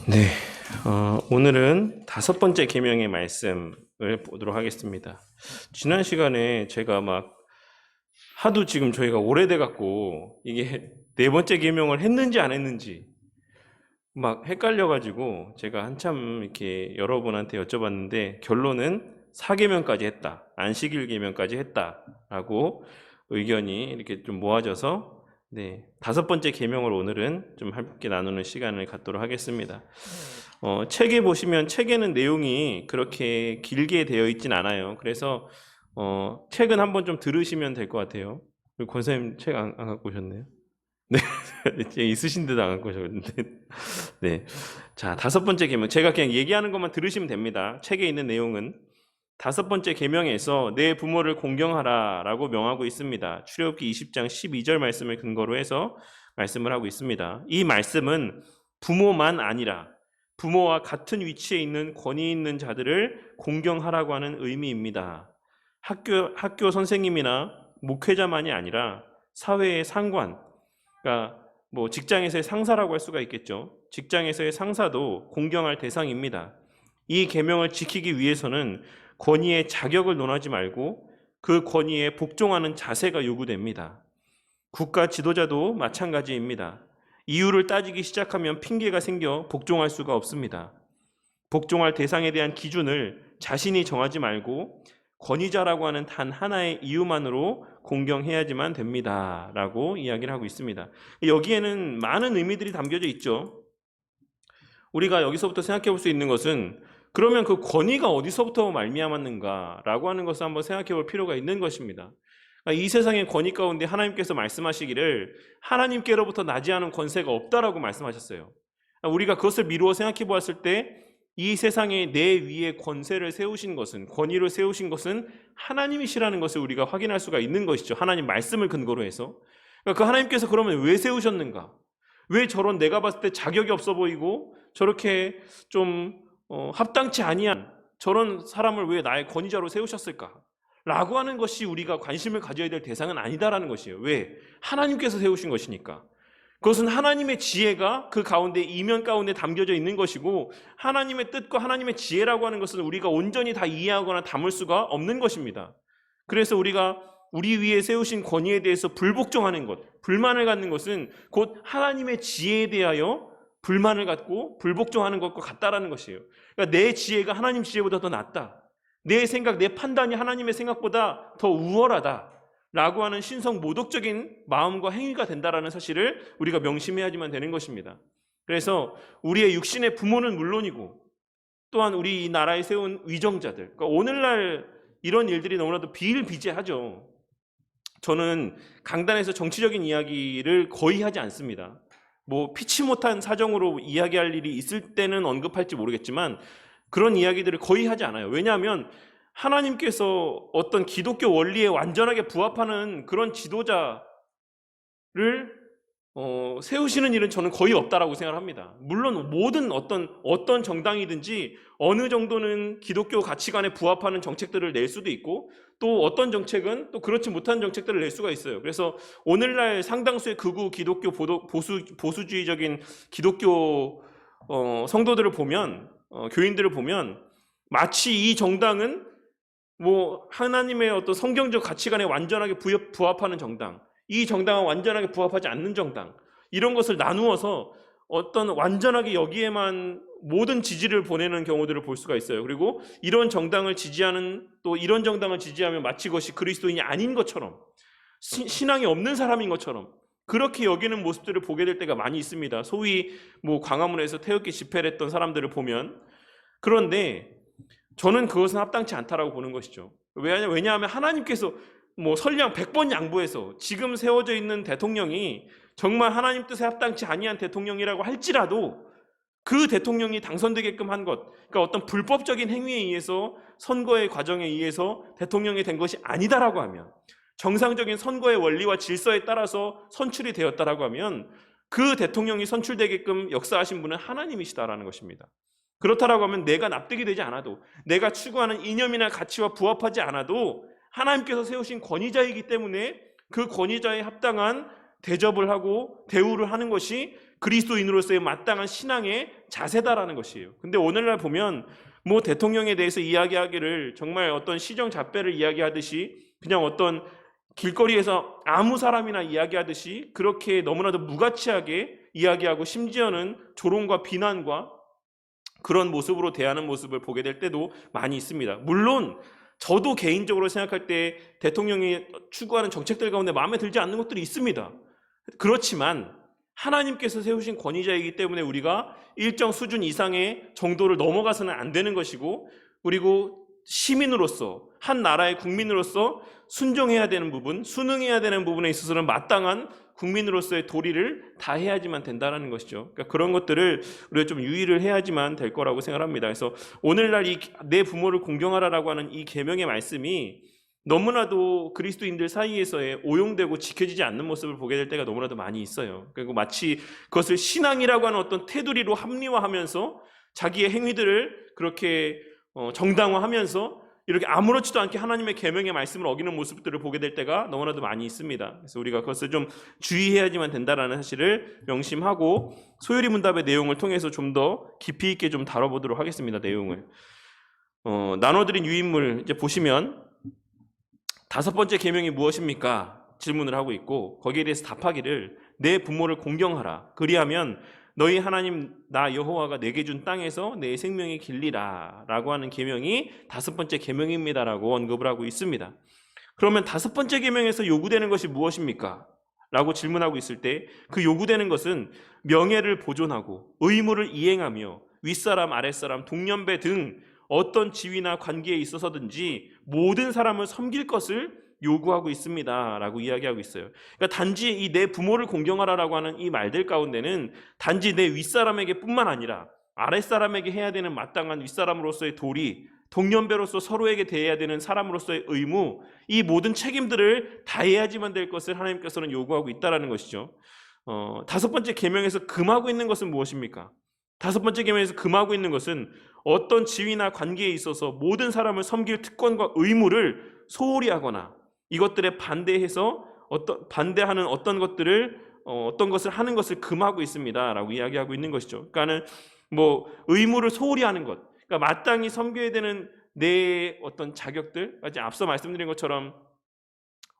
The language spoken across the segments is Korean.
네, 오늘은 다섯 번째 계명의 말씀을 보도록 하겠습니다. 지난 시간에 제가 막 하도 지금 저희가 오래돼 갖고 이게 네 번째 계명을 했는지 안 했는지 막 헷갈려가지고 제가 한참 이렇게 여러분한테 여쭤봤는데 결론은 4계명까지 했다, 안식일 계명까지 했다라고 의견이 이렇게 좀 모아져서 네, 다섯 번째 계명을 오늘은 좀 함께 나누는 시간을 갖도록 하겠습니다. 책에 보시면 책에는 내용이 그렇게 길게 되어 있진 않아요. 그래서 책은 한번 좀 들으시면 될 것 같아요. 권사님 책 안 갖고 오셨네요. 네, 있으신 데도 안 갖고 오셨는데. 네, 자, 다섯 번째 계명, 제가 그냥 얘기하는 것만 들으시면 됩니다. 책에 있는 내용은 다섯 번째 계명에서 내 부모를 공경하라라고 명하고 있습니다. 출애굽기 20장 12절 말씀을 근거로 해서 말씀을 하고 있습니다. 이 말씀은 부모만 아니라 부모와 같은 위치에 있는 권위 있는 자들을 공경하라고 하는 의미입니다. 학교 선생님이나 목회자만이 아니라 사회의 상관, 그러니까 뭐 직장에서의 상사라고 할 수가 있겠죠. 직장에서의 상사도 공경할 대상입니다. 이 계명을 지키기 위해서는 권위의 자격을 논하지 말고 그 권위에 복종하는 자세가 요구됩니다. 국가 지도자도 마찬가지입니다. 이유를 따지기 시작하면 핑계가 생겨 복종할 수가 없습니다. 복종할 대상에 대한 기준을 자신이 정하지 말고 권위자라고 하는 단 하나의 이유만으로 공경해야지만 됩니다. 라고 이야기를 하고 있습니다. 여기에는 많은 의미들이 담겨져 있죠. 우리가 여기서부터 생각해 볼 수 있는 것은 그러면 그 권위가 어디서부터 말미암았는가라고 하는 것을 한번 생각해 볼 필요가 있는 것입니다. 이 세상의 권위 가운데 하나님께서 말씀하시기를 하나님께로부터 나지 않은 권세가 없다라고 말씀하셨어요. 우리가 그것을 미루어 생각해 보았을 때 이 세상에 내 위에 권세를 세우신 것은, 권위를 세우신 것은 하나님이시라는 것을 우리가 확인할 수가 있는 것이죠. 하나님 말씀을 근거로 해서. 그 하나님께서 그러면 왜 세우셨는가? 왜 저런 내가 봤을 때 자격이 없어 보이고 저렇게 좀 합당치 아니한 저런 사람을 왜 나의 권위자로 세우셨을까? 라고 하는 것이 우리가 관심을 가져야 될 대상은 아니다라는 것이에요. 왜? 하나님께서 세우신 것이니까. 그것은 하나님의 지혜가 그 가운데 이면 가운데 담겨져 있는 것이고 하나님의 뜻과 하나님의 지혜라고 하는 것은 우리가 온전히 다 이해하거나 담을 수가 없는 것입니다. 그래서 우리가 우리 위에 세우신 권위에 대해서 불복종하는 것, 불만을 갖는 것은 곧 하나님의 지혜에 대하여 불만을 갖고 불복종하는 것과 같다라는 것이에요. 그러니까 내 지혜가 하나님 지혜보다 더 낫다. 내 생각, 내 판단이 하나님의 생각보다 더 우월하다. 라고 하는 신성 모독적인 마음과 행위가 된다라는 사실을 우리가 명심해야지만 되는 것입니다. 그래서 우리의 육신의 부모는 물론이고 또한 우리 이 나라에 세운 위정자들, 그러니까 오늘날 이런 일들이 너무나도 비일비재하죠. 저는 강단에서 정치적인 이야기를 거의 하지 않습니다. 뭐 피치 못한 사정으로 이야기할 일이 있을 때는 언급할지 모르겠지만 그런 이야기들을 거의 하지 않아요. 왜냐하면 하나님께서 어떤 기독교 원리에 완전하게 부합하는 그런 지도자를 세우시는 일은 저는 거의 없다라고 생각합니다. 물론 모든 어떤 정당이든지 어느 정도는 기독교 가치관에 부합하는 정책들을 낼 수도 있고 또 어떤 정책은 또 그렇지 못한 정책들을 낼 수가 있어요. 그래서 오늘날 상당수의 극우 기독교 보수주의적인 기독교 성도들을 보면 교인들을 보면 마치 이 정당은 뭐 하나님의 어떤 성경적 가치관에 완전하게 부합하는 정당, 이 정당은 완전하게 부합하지 않는 정당, 이런 것을 나누어서 어떤 완전하게 여기에만 모든 지지를 보내는 경우들을 볼 수가 있어요. 그리고 이런 정당을 지지하는 또 이런 정당을 지지하면 마치 그것이 그리스도인이 아닌 것처럼 신앙이 없는 사람인 것처럼 그렇게 여기는 모습들을 보게 될 때가 많이 있습니다. 소위 뭐 광화문에서 태극기 집회를 했던 사람들을 보면. 그런데 저는 그것은 합당치 않다라고 보는 것이죠. 왜냐하면 하나님께서 뭐 설령 100번 양보해서 지금 세워져 있는 대통령이 정말 하나님 뜻에 합당치 아니한 대통령이라고 할지라도 그 대통령이 당선되게끔 한 것, 그러니까 어떤 불법적인 행위에 의해서 선거의 과정에 의해서 대통령이 된 것이 아니다라고 하면, 정상적인 선거의 원리와 질서에 따라서 선출이 되었다라고 하면 그 대통령이 선출되게끔 역사하신 분은 하나님이시다라는 것입니다. 그렇다라고 하면 내가 납득이 되지 않아도, 내가 추구하는 이념이나 가치와 부합하지 않아도 하나님께서 세우신 권위자이기 때문에 그 권위자에 합당한 대접을 하고 대우를 하는 것이 그리스도인으로서의 마땅한 신앙의 자세다라는 것이에요. 근데 오늘날 보면 뭐 대통령에 대해서 이야기하기를 정말 어떤 시정잡배를 이야기하듯이 그냥 어떤 길거리에서 아무 사람이나 이야기하듯이 그렇게 너무나도 무가치하게 이야기하고 심지어는 조롱과 비난과 그런 모습으로 대하는 모습을 보게 될 때도 많이 있습니다. 물론 저도 개인적으로 생각할 때 대통령이 추구하는 정책들 가운데 마음에 들지 않는 것들이 있습니다. 그렇지만 하나님께서 세우신 권위자이기 때문에 우리가 일정 수준 이상의 정도를 넘어가서는 안 되는 것이고, 그리고 시민으로서 한 나라의 국민으로서 순종해야 되는 부분, 순응해야 되는 부분에 있어서는 마땅한 국민으로서의 도리를 다 해야지만 된다는 것이죠. 그러니까 그런 것들을 우리가 좀 유의를 해야지만 될 거라고 생각합니다. 그래서 오늘날 이 내 부모를 공경하라라고 하는 이 계명의 말씀이 너무나도 그리스도인들 사이에서의 오용되고 지켜지지 않는 모습을 보게 될 때가 너무나도 많이 있어요. 그리고 마치 그것을 신앙이라고 하는 어떤 테두리로 합리화하면서 자기의 행위들을 그렇게 정당화하면서 이렇게 아무렇지도 않게 하나님의 계명의 말씀을 어기는 모습들을 보게 될 때가 너무나도 많이 있습니다. 그래서 우리가 그것을 좀 주의해야지만 된다라는 사실을 명심하고 소요리 문답의 내용을 통해서 좀 더 깊이 있게 좀 다뤄보도록 하겠습니다. 내용을 나눠드린 유인물 이제 보시면 5번째 계명이 무엇입니까? 질문을 하고 있고 거기에 대해서 답하기를 내 부모를 공경하라. 그리하면 너희 하나님 나 여호와가 내게 준 땅에서 내 생명이 길리라 라고 하는 계명이 5번째 계명입니다라고 언급을 하고 있습니다. 그러면 5번째 계명에서 요구되는 것이 무엇입니까? 라고 질문하고 있을 때 그 요구되는 것은 명예를 보존하고 의무를 이행하며 윗사람 아랫사람 동년배 등 어떤 지위나 관계에 있어서든지 모든 사람을 섬길 것을 요구하고 있습니다 라고 이야기하고 있어요. 그러니까 단지 이 내 부모를 공경하라라고 하는 이 말들 가운데는 단지 내 윗사람에게 뿐만 아니라 아랫사람에게 해야 되는 마땅한 윗사람으로서의 도리, 동년배로서 서로에게 대해야 되는 사람으로서의 의무, 이 모든 책임들을 다해야지만 될 것을 하나님께서는 요구하고 있다는 것이죠. 5번째 계명에서 금하고 있는 것은 무엇입니까? 5번째 계명에서 금하고 있는 것은 어떤 지위나 관계에 있어서 모든 사람을 섬길 특권과 의무를 소홀히 하거나 이것들에 반대해서 반대하는 어떤 것을 하는 것을 금하고 있습니다라고 이야기하고 있는 것이죠. 그러니까는 뭐 의무를 소홀히 하는 것, 그러니까 마땅히 섬겨야 되는 내 어떤 자격들, 앞서 말씀드린 것처럼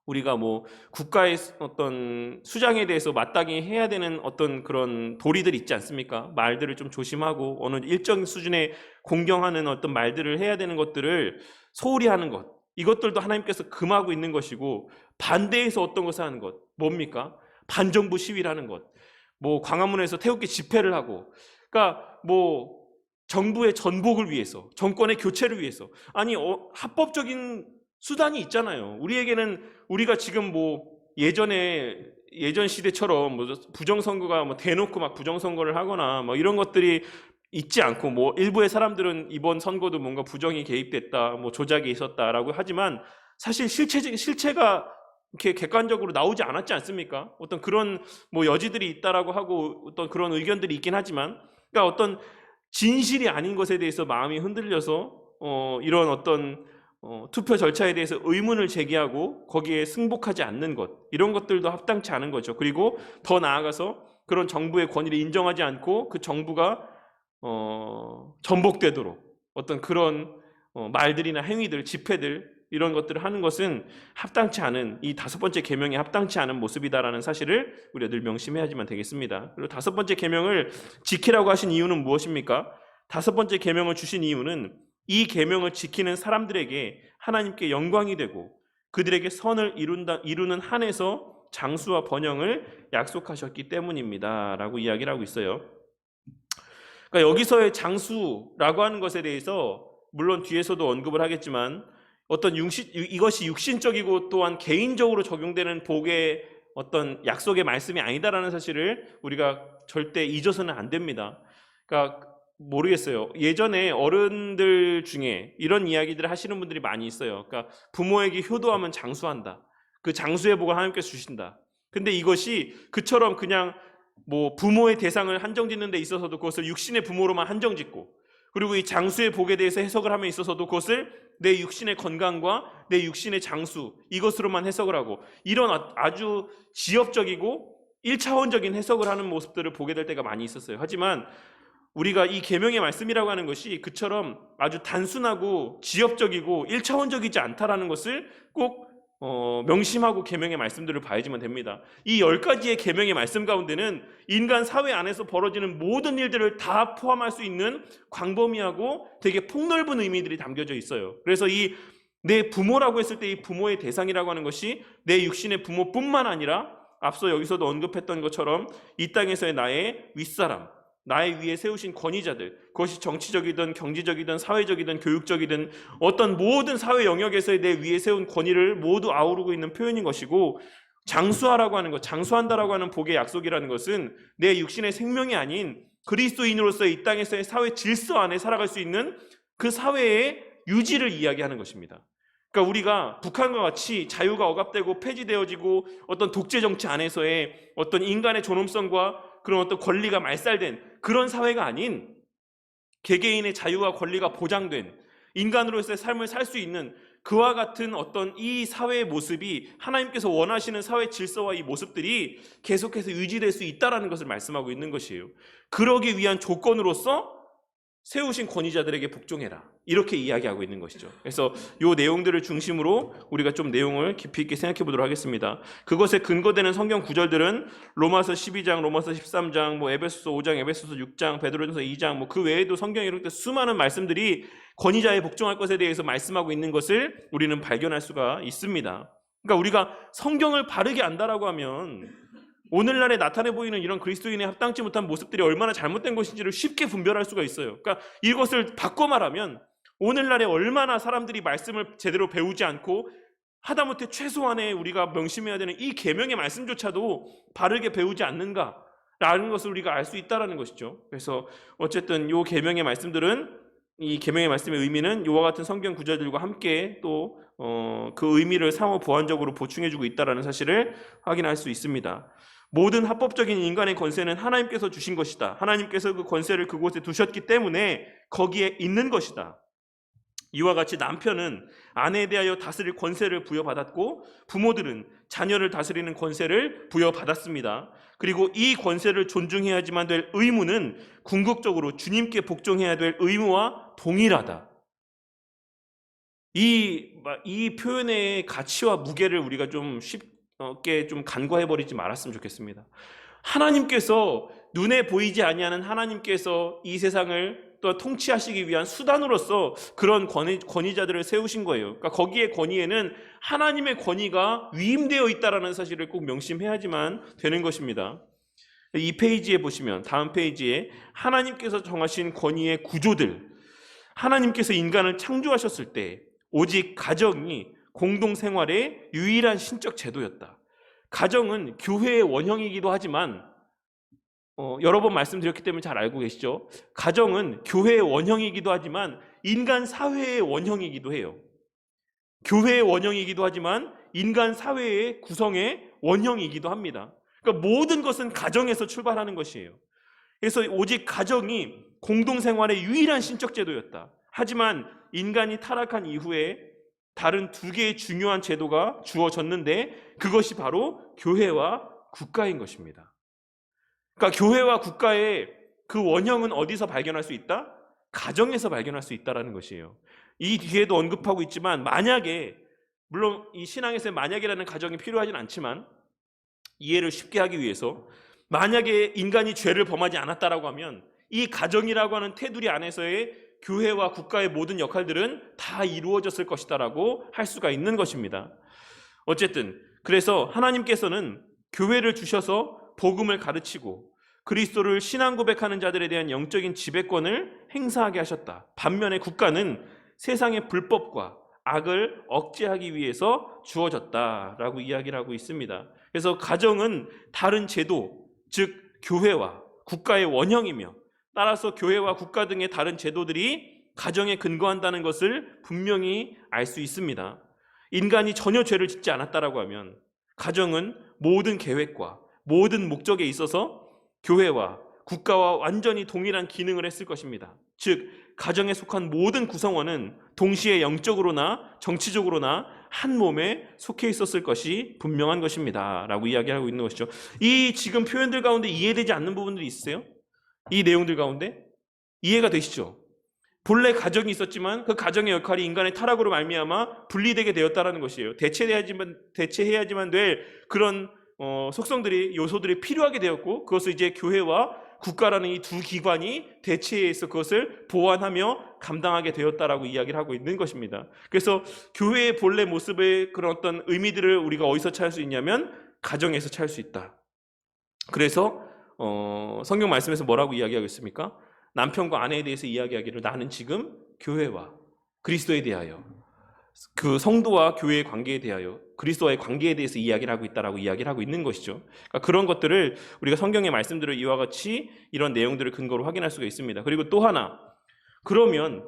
우리가 뭐 국가의 어떤 수장에 대해서 마땅히 해야 되는 어떤 그런 도리들 있지 않습니까? 말들을 좀 조심하고 어느 일정 수준의 공경하는 어떤 말들을 해야 되는 것들을 소홀히 하는 것, 이것들도 하나님께서 금하고 있는 것이고, 반대해서 어떤 것을 하는 것, 뭡니까? 반정부 시위를 하는 것, 뭐 광화문에서 태극기 집회를 하고, 그러니까 뭐 정부의 전복을 위해서, 정권의 교체를 위해서, 아니 합법적인 수단이 있잖아요. 우리에게는 우리가 지금 뭐 예전 시대처럼 뭐 부정선거가 뭐 대놓고 막 부정선거를 하거나 뭐 이런 것들이 있지 않고, 뭐 일부의 사람들은 이번 선거도 뭔가 부정이 개입됐다, 뭐 조작이 있었다라고 하지만 사실 실체가 이렇게 객관적으로 나오지 않았지 않습니까? 어떤 그런 뭐 여지들이 있다라고 하고 어떤 그런 의견들이 있긴 하지만, 그러니까 어떤 진실이 아닌 것에 대해서 마음이 흔들려서 이런 어떤 투표 절차에 대해서 의문을 제기하고 거기에 승복하지 않는 것, 이런 것들도 합당치 않은 거죠. 그리고 더 나아가서 그런 정부의 권위를 인정하지 않고 그 정부가 전복되도록 어떤 그런 말들이나 행위들, 집회들, 이런 것들을 하는 것은 합당치 않은, 이 5번째 계명에 합당치 않은 모습이다라는 사실을 우리가 늘 명심해야지만 되겠습니다. 그리고 5번째 계명을 지키라고 하신 이유는 무엇입니까? 5번째 계명을 주신 이유는 이 계명을 지키는 사람들에게 하나님께 영광이 되고 그들에게 선을 이루는 한에서 장수와 번영을 약속하셨기 때문입니다 라고 이야기를 하고 있어요. 그러니까 여기서의 장수라고 하는 것에 대해서 물론 뒤에서도 언급을 하겠지만 어떤 이것이 육신적이고 또한 개인적으로 적용되는 복의 어떤 약속의 말씀이 아니다라는 사실을 우리가 절대 잊어서는 안 됩니다. 그러니까 모르겠어요. 예전에 어른들 중에 이런 이야기들을 하시는 분들이 많이 있어요. 그러니까 부모에게 효도하면 장수한다. 그 장수의 복을 하나님께서 주신다. 근데 이것이 그처럼 그냥 뭐 부모의 대상을 한정짓는 데 있어서도 그것을 육신의 부모로만 한정짓고, 그리고 이 장수의 복에 대해서 해석을 함에 있어서도 그것을 내 육신의 건강과 내 육신의 장수, 이것으로만 해석을 하고, 이런 아주 지엽적이고 1차원적인 해석을 하는 모습들을 보게 될 때가 많이 있었어요. 하지만 우리가 이 계명의 말씀이라고 하는 것이 그처럼 아주 단순하고 지엽적이고 1차원적이지 않다라는 것을 꼭 명심하고 계명의 말씀들을 봐야지만 됩니다. 이 10가지의 계명의 말씀 가운데는 인간 사회 안에서 벌어지는 모든 일들을 다 포함할 수 있는 광범위하고 되게 폭넓은 의미들이 담겨져 있어요. 그래서 이 내 부모라고 했을 때 이 부모의 대상이라고 하는 것이 내 육신의 부모뿐만 아니라 앞서 여기서도 언급했던 것처럼 이 땅에서의 나의 윗사람, 나의 위에 세우신 권위자들, 그것이 정치적이든 경제적이든 사회적이든 교육적이든 어떤 모든 사회 영역에서의 내 위에 세운 권위를 모두 아우르고 있는 표현인 것이고, 장수하라고 하는 것, 장수한다라고 하는 복의 약속이라는 것은 내 육신의 생명이 아닌 그리스도인으로서의 이 땅에서의 사회 질서 안에 살아갈 수 있는 그 사회의 유지를 이야기하는 것입니다. 그러니까 우리가 북한과 같이 자유가 억압되고 폐지되어지고 어떤 독재 정치 안에서의 어떤 인간의 존엄성과 그런 어떤 권리가 말살된 그런 사회가 아닌, 개개인의 자유와 권리가 보장된 인간으로서의 삶을 살 수 있는 그와 같은 어떤 이 사회의 모습이, 하나님께서 원하시는 사회 질서와 이 모습들이 계속해서 유지될 수 있다는 것을 말씀하고 있는 것이에요. 그러기 위한 조건으로서 세우신 권위자들에게 복종해라, 이렇게 이야기하고 있는 것이죠. 그래서 이 내용들을 중심으로 우리가 좀 내용을 깊이 있게 생각해 보도록 하겠습니다. 그것에 근거되는 성경 구절들은 로마서 12장, 로마서 13장, 에베소서 5장, 에베소서 6장, 베드로전서 2장, 그 외에도 성경에 이렇게 수많은 말씀들이 권위자에 복종할 것에 대해서 말씀하고 있는 것을 우리는 발견할 수가 있습니다. 그러니까 우리가 성경을 바르게 안다라고 하면 오늘날에 나타내 보이는 이런 그리스도인의 합당치 못한 모습들이 얼마나 잘못된 것인지를 쉽게 분별할 수가 있어요. 그러니까 이것을 바꿔 말하면 오늘날에 얼마나 사람들이 말씀을 제대로 배우지 않고 하다못해 최소한의 우리가 명심해야 되는 이 계명의 말씀조차도 바르게 배우지 않는가라는 것을 우리가 알 수 있다는 것이죠. 그래서 어쨌든 이 계명의 말씀들은, 이 계명의 말씀의 의미는 이와 같은 성경 구절들과 함께 또 그 의미를 상호 보완적으로 보충해주고 있다는 사실을 확인할 수 있습니다. 모든 합법적인 인간의 권세는 하나님께서 주신 것이다. 하나님께서 그 권세를 그곳에 두셨기 때문에 거기에 있는 것이다. 이와 같이 남편은 아내에 대하여 다스릴 권세를 부여받았고, 부모들은 자녀를 다스리는 권세를 부여받았습니다. 그리고 이 권세를 존중해야지만 될 의무는 궁극적으로 주님께 복종해야 될 의무와 동일하다. 이 표현의 가치와 무게를 우리가 좀 쉽게 좀 간과해버리지 말았으면 좋겠습니다. 하나님께서, 눈에 보이지 아니하는 하나님께서 이 세상을 또 통치하시기 위한 수단으로서 그런 권위자들을 세우신 거예요. 그러니까 거기에 권위에는 하나님의 권위가 위임되어 있다는 사실을 꼭 명심해야지만 되는 것입니다. 이 페이지에 보시면, 다음 페이지에 하나님께서 정하신 권위의 구조들, 하나님께서 인간을 창조하셨을 때 오직 가정이 공동생활의 유일한 신적 제도였다. 가정은 교회의 원형이기도 하지만 여러 번 말씀드렸기 때문에 잘 알고 계시죠? 가정은 교회의 원형이기도 하지만 인간 사회의 원형이기도 해요. 교회의 원형이기도 하지만 인간 사회의 구성의 원형이기도 합니다. 그러니까 모든 것은 가정에서 출발하는 것이에요. 그래서 오직 가정이 공동생활의 유일한 신적 제도였다. 하지만 인간이 타락한 이후에 다른 두 개의 중요한 제도가 주어졌는데 그것이 바로 교회와 국가인 것입니다. 그러니까 교회와 국가의 그 원형은 어디서 발견할 수 있다? 가정에서 발견할 수 있다는 것이에요. 이 뒤에도 언급하고 있지만, 만약에, 물론 이 신앙에서 만약이라는 가정이 필요하진 않지만 이해를 쉽게 하기 위해서, 만약에 인간이 죄를 범하지 않았다라고 하면 이 가정이라고 하는 테두리 안에서의 교회와 국가의 모든 역할들은 다 이루어졌을 것이다라고 할 수가 있는 것입니다. 어쨌든 그래서 하나님께서는 교회를 주셔서 복음을 가르치고 그리스도를 신앙 고백하는 자들에 대한 영적인 지배권을 행사하게 하셨다. 반면에 국가는 세상의 불법과 악을 억제하기 위해서 주어졌다라고 이야기를 하고 있습니다. 그래서 가정은 다른 제도, 즉 교회와 국가의 원형이며, 따라서 교회와 국가 등의 다른 제도들이 가정에 근거한다는 것을 분명히 알 수 있습니다. 인간이 전혀 죄를 짓지 않았다라고 하면 가정은 모든 계획과 모든 목적에 있어서 교회와 국가와 완전히 동일한 기능을 했을 것입니다. 즉 가정에 속한 모든 구성원은 동시에 영적으로나 정치적으로나 한 몸에 속해 있었을 것이 분명한 것입니다 라고 이야기하고 있는 것이죠. 이 지금 표현들 가운데 이해되지 않는 부분들이 있으세요? 이 내용들 가운데 이해가 되시죠? 본래 가정이 있었지만 그 가정의 역할이 인간의 타락으로 말미암아 분리되게 되었다라는 것이에요. 대체해야지만 될 그런 속성들이, 요소들이 필요하게 되었고, 그것을 이제 교회와 국가라는 이 두 기관이 대체해서 그것을 보완하며 감당하게 되었다라고 이야기를 하고 있는 것입니다. 그래서 교회의 본래 모습의 그런 어떤 의미들을 우리가 어디서 찾을 수 있냐면 가정에서 찾을 수 있다. 그래서 성경 말씀에서 뭐라고 이야기하고 있습니까? 남편과 아내에 대해서 이야기하기를 나는 지금 교회와 그리스도에 대하여, 그 성도와 교회의 관계에 대하여, 그리스도와의 관계에 대해서 이야기를 하고 있다라고 이야기를 하고 있는 것이죠. 그러니까 그런 것들을 우리가 성경의 말씀들을 이와 같이 이런 내용들을 근거로 확인할 수가 있습니다. 그리고 또 하나, 그러면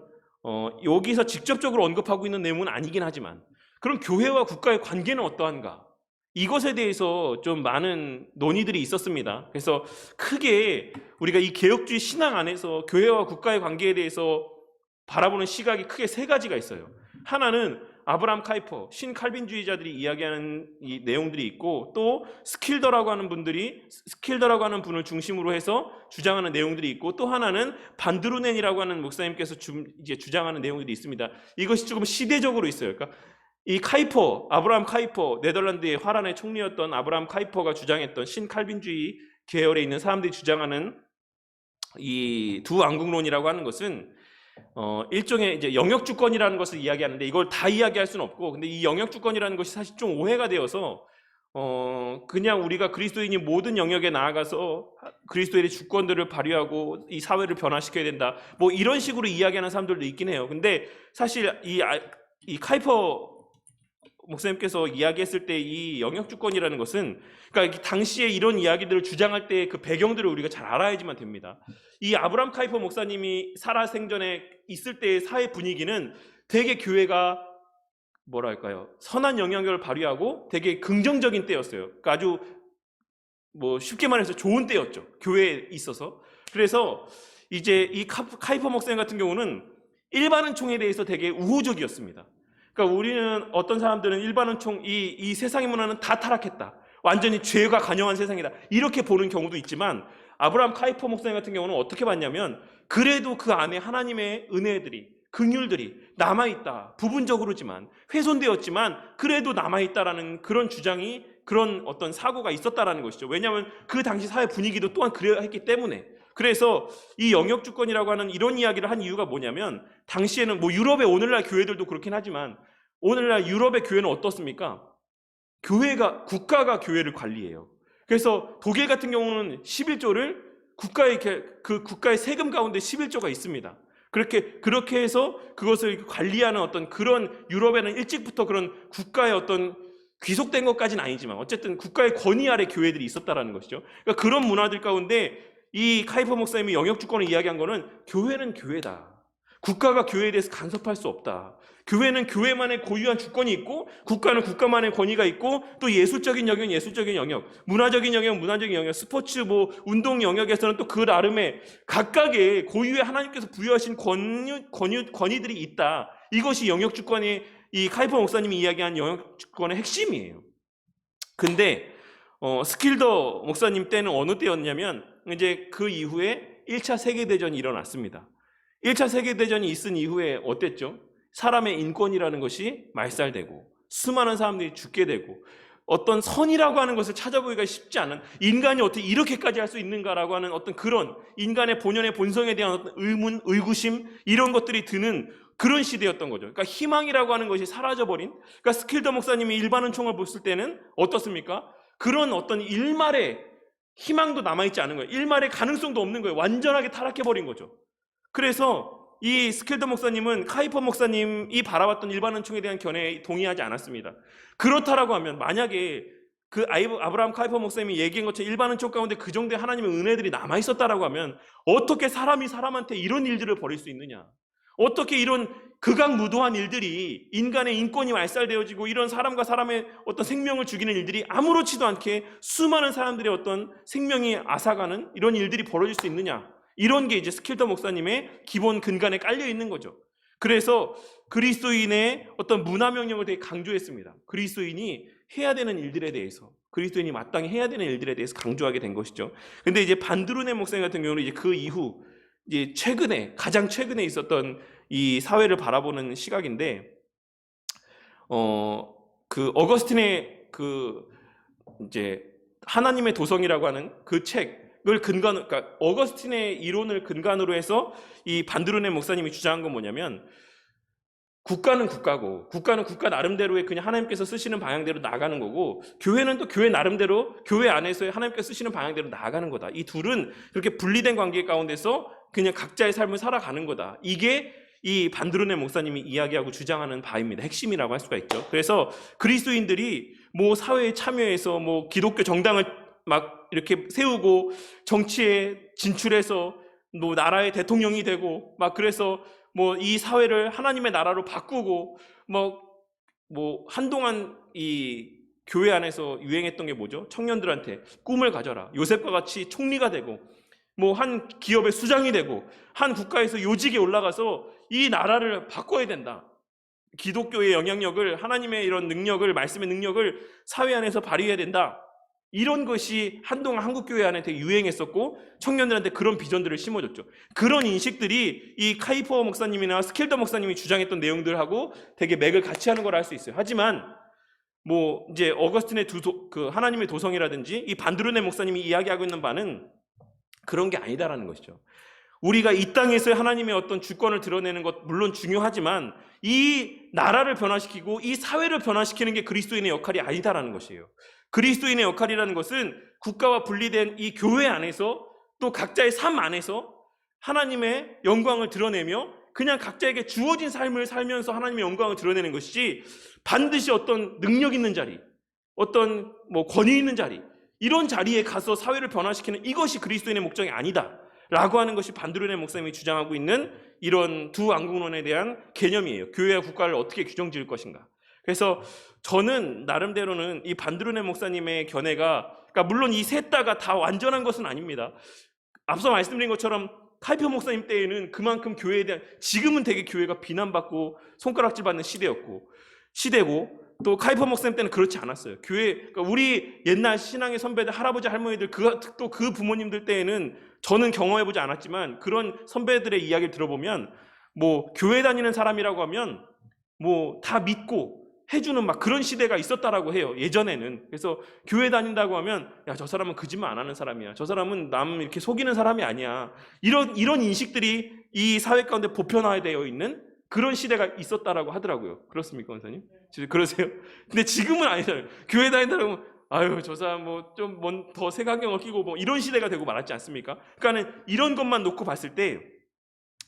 여기서 직접적으로 언급하고 있는 내용은 아니긴 하지만 그럼 교회와 국가의 관계는 어떠한가? 이것에 대해서 좀 많은 논의들이 있었습니다. 그래서 크게 우리가 이 개혁주의 신앙 안에서 교회와 국가의 관계에 대해서 바라보는 시각이 크게 세 가지가 있어요. 하나는 아브라함 카이퍼, 신칼빈주의자들이 이야기하는 이 내용들이 있고, 또 스킬더라고 하는 분을 중심으로 해서 주장하는 내용들이 있고, 또 하나는 반드루넨이라고 하는 목사님께서 이제 주장하는 내용들이 있습니다. 이것이 조금 시대적으로 있어요. 그러니까 이 아브라함 카이퍼, 네덜란드의 화란의 총리였던 아브라함 카이퍼가 주장했던 신칼빈주의 계열에 있는 사람들이 주장하는 이 두 왕국론이라고 하는 것은 일종의 이제 영역 주권이라는 것을 이야기하는데, 이걸 다 이야기할 수는 없고, 근데 이 영역 주권이라는 것이 사실 좀 오해가 되어서 그냥 우리가 그리스도인이 모든 영역에 나아가서 그리스도의 주권들을 발휘하고 이 사회를 변화시켜야 된다, 뭐 이런 식으로 이야기하는 사람들도 있긴 해요. 근데 사실 이 카이퍼 목사님께서 이야기했을 때 이 영역 주권이라는 것은, 그러니까 당시에 이런 이야기들을 주장할 때 그 배경들을 우리가 잘 알아야지만 됩니다. 이 아브라함 카이퍼 목사님이 살아생전에 있을 때의 사회 분위기는 되게 교회가 뭐랄까요, 선한 영향력을 발휘하고 되게 긍정적인 때였어요. 그러니까 아주 뭐 쉽게 말해서 좋은 때였죠, 교회에 있어서. 그래서 이제 이 카이퍼 목사님 같은 경우는 일반은총에 대해서 되게 우호적이었습니다. 그러니까 우리는, 어떤 사람들은 일반은총, 이 세상의 문화는 다 타락했다, 완전히 죄가 관영한 세상이다, 이렇게 보는 경우도 있지만, 아브라함 카이퍼 목사님 같은 경우는 어떻게 봤냐면, 그래도 그 안에 하나님의 은혜들이, 긍휼들이 남아있다, 부분적으로지만 훼손되었지만 그래도 남아있다라는 그런 주장이, 그런 어떤 사고가 있었다라는 것이죠. 왜냐하면 그 당시 사회 분위기도 또한 그래야 했기 때문에. 그래서 이 영역주권이라고 하는 이런 이야기를 한 이유가 뭐냐면, 당시에는 뭐 유럽의 오늘날 교회들도 그렇긴 하지만 오늘날 유럽의 교회는 어떻습니까? 국가가 교회를 관리해요. 그래서 독일 같은 경우는 11조를 국가의 세금 가운데 11조가 있습니다. 그렇게 해서 그것을 관리하는 어떤 그런, 유럽에는 일찍부터 그런 국가의 어떤 귀속된 것까지는 아니지만 어쨌든 국가의 권위 아래 교회들이 있었다라는 것이죠. 그러니까 그런 문화들 가운데 이 카이퍼 목사님이 영역주권을 이야기한 거는, 교회는 교회다, 국가가 교회에 대해서 간섭할 수 없다, 교회는 교회만의 고유한 주권이 있고 국가는 국가만의 권위가 있고, 또 예술적인 영역은 예술적인 영역, 문화적인 영역은 문화적인 영역, 스포츠 뭐 운동 영역에서는 또 그 나름의 각각의 고유의 하나님께서 부여하신 권위들이 있다. 이것이 영역주권의, 이 카이퍼 목사님이 이야기한 영역주권의 핵심이에요. 근데 스킬더 목사님 때는 어느 때였냐면, 이제 그 이후에 1차 세계대전이 일어났습니다. 1차 세계대전이 있은 이후에 어땠죠? 사람의 인권이라는 것이 말살되고 수많은 사람들이 죽게 되고, 어떤 선이라고 하는 것을 찾아보기가 쉽지 않은, 인간이 어떻게 이렇게까지 할 수 있는가라고 하는 어떤 그런 인간의 본연의 본성에 대한 어떤 의문, 의구심, 이런 것들이 드는 그런 시대였던 거죠. 그러니까 희망이라고 하는 것이 사라져버린, 그러니까 스킬더 목사님이 일반은총을 봤을 때는 어떻습니까? 그런 어떤 일말의 희망도 남아있지 않은 거예요. 일말의 가능성도 없는 거예요. 완전하게 타락해버린 거죠. 그래서 이 스킬더 목사님은 카이퍼 목사님이 바라봤던 일반은총에 대한 견해에 동의하지 않았습니다. 그렇다라고 하면, 만약에 그 아브라함 카이퍼 목사님이 얘기한 것처럼 일반은총 가운데 그 정도의 하나님의 은혜들이 남아있었다라고 하면, 어떻게 사람이 사람한테 이런 일들을 벌일 수 있느냐, 어떻게 이런 극악무도한 일들이, 인간의 인권이 말살되어지고 이런 사람과 사람의 어떤 생명을 죽이는 일들이 아무렇지도 않게 수많은 사람들의 어떤 생명이 앗아가는 이런 일들이 벌어질 수 있느냐, 이런 게 이제 스킬더 목사님의 기본 근간에 깔려 있는 거죠. 그래서 그리스도인의 어떤 문화 명령을 되게 강조했습니다. 그리스도인이 해야 되는 일들에 대해서, 그리스도인이 마땅히 해야 되는 일들에 대해서 강조하게 된 것이죠. 근데 이제 반드루네 목사님 같은 경우는 이제 그 이후 이제 가장 최근에 있었던 이 사회를 바라보는 시각인데, 그 어거스틴의 그 이제 하나님의 도성이라고 하는 그 책을 그러니까 어거스틴의 이론을 근간으로 해서 이 반드루네 목사님이 주장한 건 뭐냐면, 국가는 국가고, 국가는 국가 나름대로의 그냥 하나님께서 쓰시는 방향대로 나아가는 거고, 교회는 또 교회 나름대로 교회 안에서의 하나님께서 쓰시는 방향대로 나아가는 거다. 이 둘은 그렇게 분리된 관계 가운데서 그냥 각자의 삶을 살아가는 거다. 이게 이 반드루네 목사님이 이야기하고 주장하는 바입니다. 핵심이라고 할 수가 있죠. 그래서 그리스도인들이 뭐 사회에 참여해서 뭐 기독교 정당을 막 이렇게 세우고 정치에 진출해서 뭐 나라의 대통령이 되고 막 그래서 뭐 이 사회를 하나님의 나라로 바꾸고 뭐 한동안 이 교회 안에서 유행했던 게 뭐죠? 청년들한테 꿈을 가져라. 요셉과 같이 총리가 되고 뭐 한 기업의 수장이 되고 한 국가에서 요직에 올라가서 이 나라를 바꿔야 된다. 기독교의 영향력을, 하나님의 이런 능력을, 말씀의 능력을 사회 안에서 발휘해야 된다. 이런 것이 한동안 한국교회 안에 되게 유행했었고 청년들한테 그런 비전들을 심어줬죠. 그런 인식들이 이 카이퍼 목사님이나 스킬더 목사님이 주장했던 내용들하고 되게 맥을 같이 하는 걸 알 수 있어요. 하지만 뭐 이제 어거스틴의 그 하나님의 도성이라든지 이 반드루네 목사님이 이야기하고 있는 바는 그런 게 아니다라는 것이죠. 우리가 이 땅에서의 하나님의 어떤 주권을 드러내는 것 물론 중요하지만 이 나라를 변화시키고 이 사회를 변화시키는 게 그리스도인의 역할이 아니다라는 것이에요. 그리스도인의 역할이라는 것은 국가와 분리된 이 교회 안에서 또 각자의 삶 안에서 하나님의 영광을 드러내며 그냥 각자에게 주어진 삶을 살면서 하나님의 영광을 드러내는 것이지, 반드시 어떤 능력 있는 자리, 어떤 뭐 권위 있는 자리, 이런 자리에 가서 사회를 변화시키는 이것이 그리스도인의 목적이 아니다 라고 하는 것이 반드루네 목사님이 주장하고 있는 이런 두 왕국론에 대한 개념이에요. 교회와 국가를 어떻게 규정 지을 것인가. 그래서 저는 나름대로는 이 반드루네 목사님의 견해가, 그러니까 물론 이 셋 다가 다 완전한 것은 아닙니다. 앞서 말씀드린 것처럼 카이퍼 목사님 때에는 그만큼 교회에 대한, 지금은 되게 교회가 비난받고 손가락질 받는 시대고 또 카이퍼 목사님 때는 그렇지 않았어요. 그러니까 우리 옛날 신앙의 선배들, 할아버지 할머니들, 또 그 부모님들 때에는 저는 경험해보지 않았지만 그런 선배들의 이야기를 들어보면 뭐 교회 다니는 사람이라고 하면 뭐 다 믿고 해주는 막 그런 시대가 있었다라고 해요, 예전에는. 그래서 교회 다닌다고 하면 야, 저 사람은 거짓말 안 하는 사람이야, 저 사람은 남 이렇게 속이는 사람이 아니야, 이런 인식들이 이 사회 가운데 보편화되어 있는 그런 시대가 있었다라고 하더라고요. 그렇습니까, 원사님? 그러세요? 근데 지금은 아니잖아요. 교회 다닌다고 하면 아유, 저 사람 뭐 좀 더 색안경을 끼고 뭐 이런 시대가 되고 말았지 않습니까? 그러니까는 이런 것만 놓고 봤을 때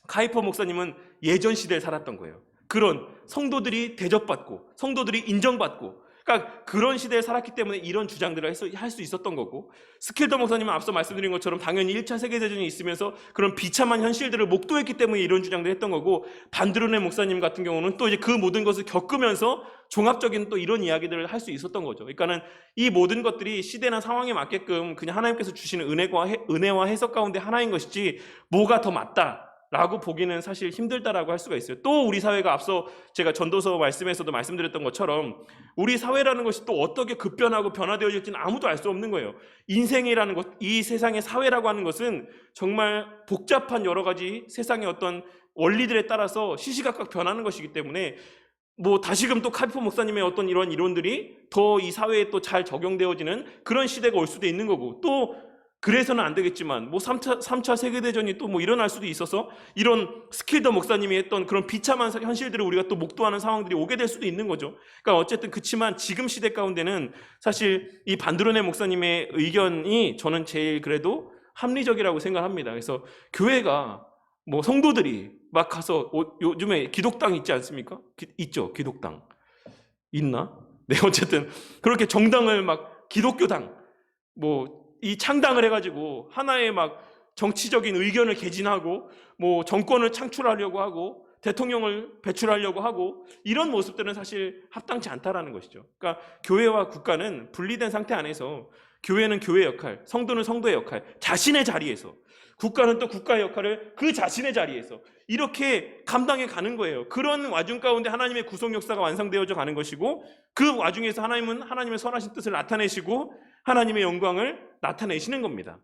카이퍼 목사님은 예전 시대에 살았던 거예요. 그런 성도들이 대접받고 성도들이 인정받고, 그러니까 그런 시대에 살았기 때문에 이런 주장들을 할 수 있었던 거고, 스킬더 목사님은 앞서 말씀드린 것처럼 당연히 1차 세계대전이 있으면서 그런 비참한 현실들을 목도했기 때문에 이런 주장들을 했던 거고, 반드루네 목사님 같은 경우는 또 이제 그 모든 것을 겪으면서 종합적인 또 이런 이야기들을 할 수 있었던 거죠. 그러니까는 이 모든 것들이 시대나 상황에 맞게끔 그냥 하나님께서 주시는 은혜와 해석 가운데 하나인 것이지 뭐가 더 맞다 라고 보기는 사실 힘들다라고 할 수가 있어요. 또 우리 사회가 앞서 제가 전도서 말씀에서도 말씀드렸던 것처럼 우리 사회라는 것이 또 어떻게 급변하고 변화되어질지는 아무도 알 수 없는 거예요. 인생이라는 것, 이 세상의 사회라고 하는 것은 정말 복잡한 여러 가지 세상의 어떤 원리들에 따라서 시시각각 변하는 것이기 때문에 뭐 다시금 또 카이퍼 목사님의 어떤 이런 이론들이 더 이 사회에 또 잘 적용되어지는 그런 시대가 올 수도 있는 거고, 또 그래서는 안 되겠지만 뭐 3차 세계대전이 또 뭐 일어날 수도 있어서 이런 스킬더 목사님이 했던 그런 비참한 현실들을 우리가 또 목도하는 상황들이 오게 될 수도 있는 거죠. 그러니까 어쨌든 그치만 지금 시대 가운데는 사실 이 반드루네 목사님의 의견이 저는 제일 그래도 합리적이라고 생각합니다. 그래서 교회가 뭐 성도들이 막 가서 요즘에 기독당 있지 않습니까? 있죠, 기독당. 있나? 네, 어쨌든 그렇게 정당을 막 기독교당 뭐 이 창당을 해가지고 하나의 막 정치적인 의견을 개진하고 뭐 정권을 창출하려고 하고 대통령을 배출하려고 하고, 이런 모습들은 사실 합당치 않다라는 것이죠. 그러니까 교회와 국가는 분리된 상태 안에서 교회는 교회의 역할, 성도는 성도의 역할, 자신의 자리에서, 국가는 또 국가의 역할을 그 자신의 자리에서 이렇게 감당해 가는 거예요. 그런 와중 가운데 하나님의 구속 역사가 완성되어져 가는 것이고, 그 와중에서 하나님은 하나님의 선하신 뜻을 나타내시고 하나님의 영광을 나타내시는 겁니다.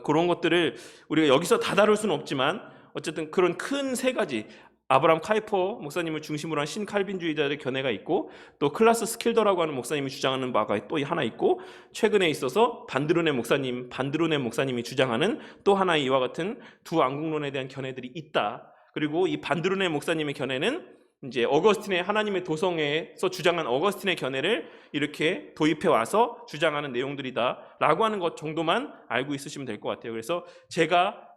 그런 것들을 우리가 여기서 다 다룰 수는 없지만 어쨌든 그런 큰 세 가지, 아브라함 카이퍼 목사님을 중심으로 한 신칼빈주의자들의 견해가 있고, 또 클라스 스킬더라고 하는 목사님이 주장하는 바가 또 하나 있고, 최근에 있어서 반드루네 목사님이 주장하는 또 하나 이와 같은 두 왕국론에 대한 견해들이 있다. 그리고 이 반드루네 목사님의 견해는 이제 어거스틴의 하나님의 도성에서 주장한 어거스틴의 견해를 이렇게 도입해 와서 주장하는 내용들이다라고 하는 것 정도만 알고 있으시면 될 것 같아요. 그래서 제가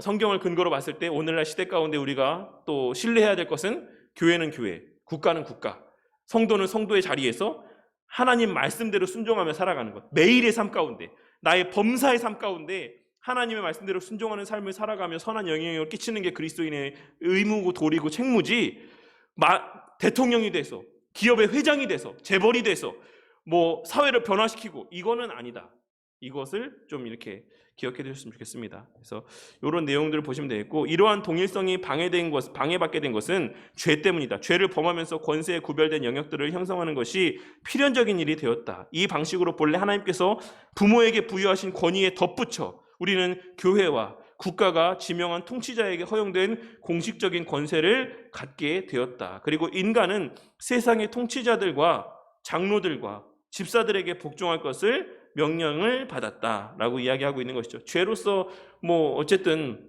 성경을 근거로 봤을 때 오늘날 시대 가운데 우리가 또 신뢰해야 될 것은, 교회는 교회, 국가는 국가, 성도는 성도의 자리에서 하나님 말씀대로 순종하며 살아가는 것. 매일의 삶 가운데, 나의 범사의 삶 가운데 하나님의 말씀대로 순종하는 삶을 살아가며 선한 영향력을 끼치는 게 그리스도인의 의무고 도리고 책무지, 대통령이 돼서, 기업의 회장이 돼서, 재벌이 돼서 뭐 사회를 변화시키고, 이거는 아니다. 이것을 좀 이렇게 기억해 두셨으면 좋겠습니다. 그래서 이런 내용들을 보시면 되겠고, 이러한 동일성이 방해받게 된 것은 죄 때문이다. 죄를 범하면서 권세에 구별된 영역들을 형성하는 것이 필연적인 일이 되었다. 이 방식으로 본래 하나님께서 부모에게 부여하신 권위에 덧붙여 우리는 교회와 국가가 지명한 통치자에게 허용된 공식적인 권세를 갖게 되었다. 그리고 인간은 세상의 통치자들과 장로들과 집사들에게 복종할 것을 명령을 받았다라고 이야기하고 있는 것이죠. 죄로서 뭐 어쨌든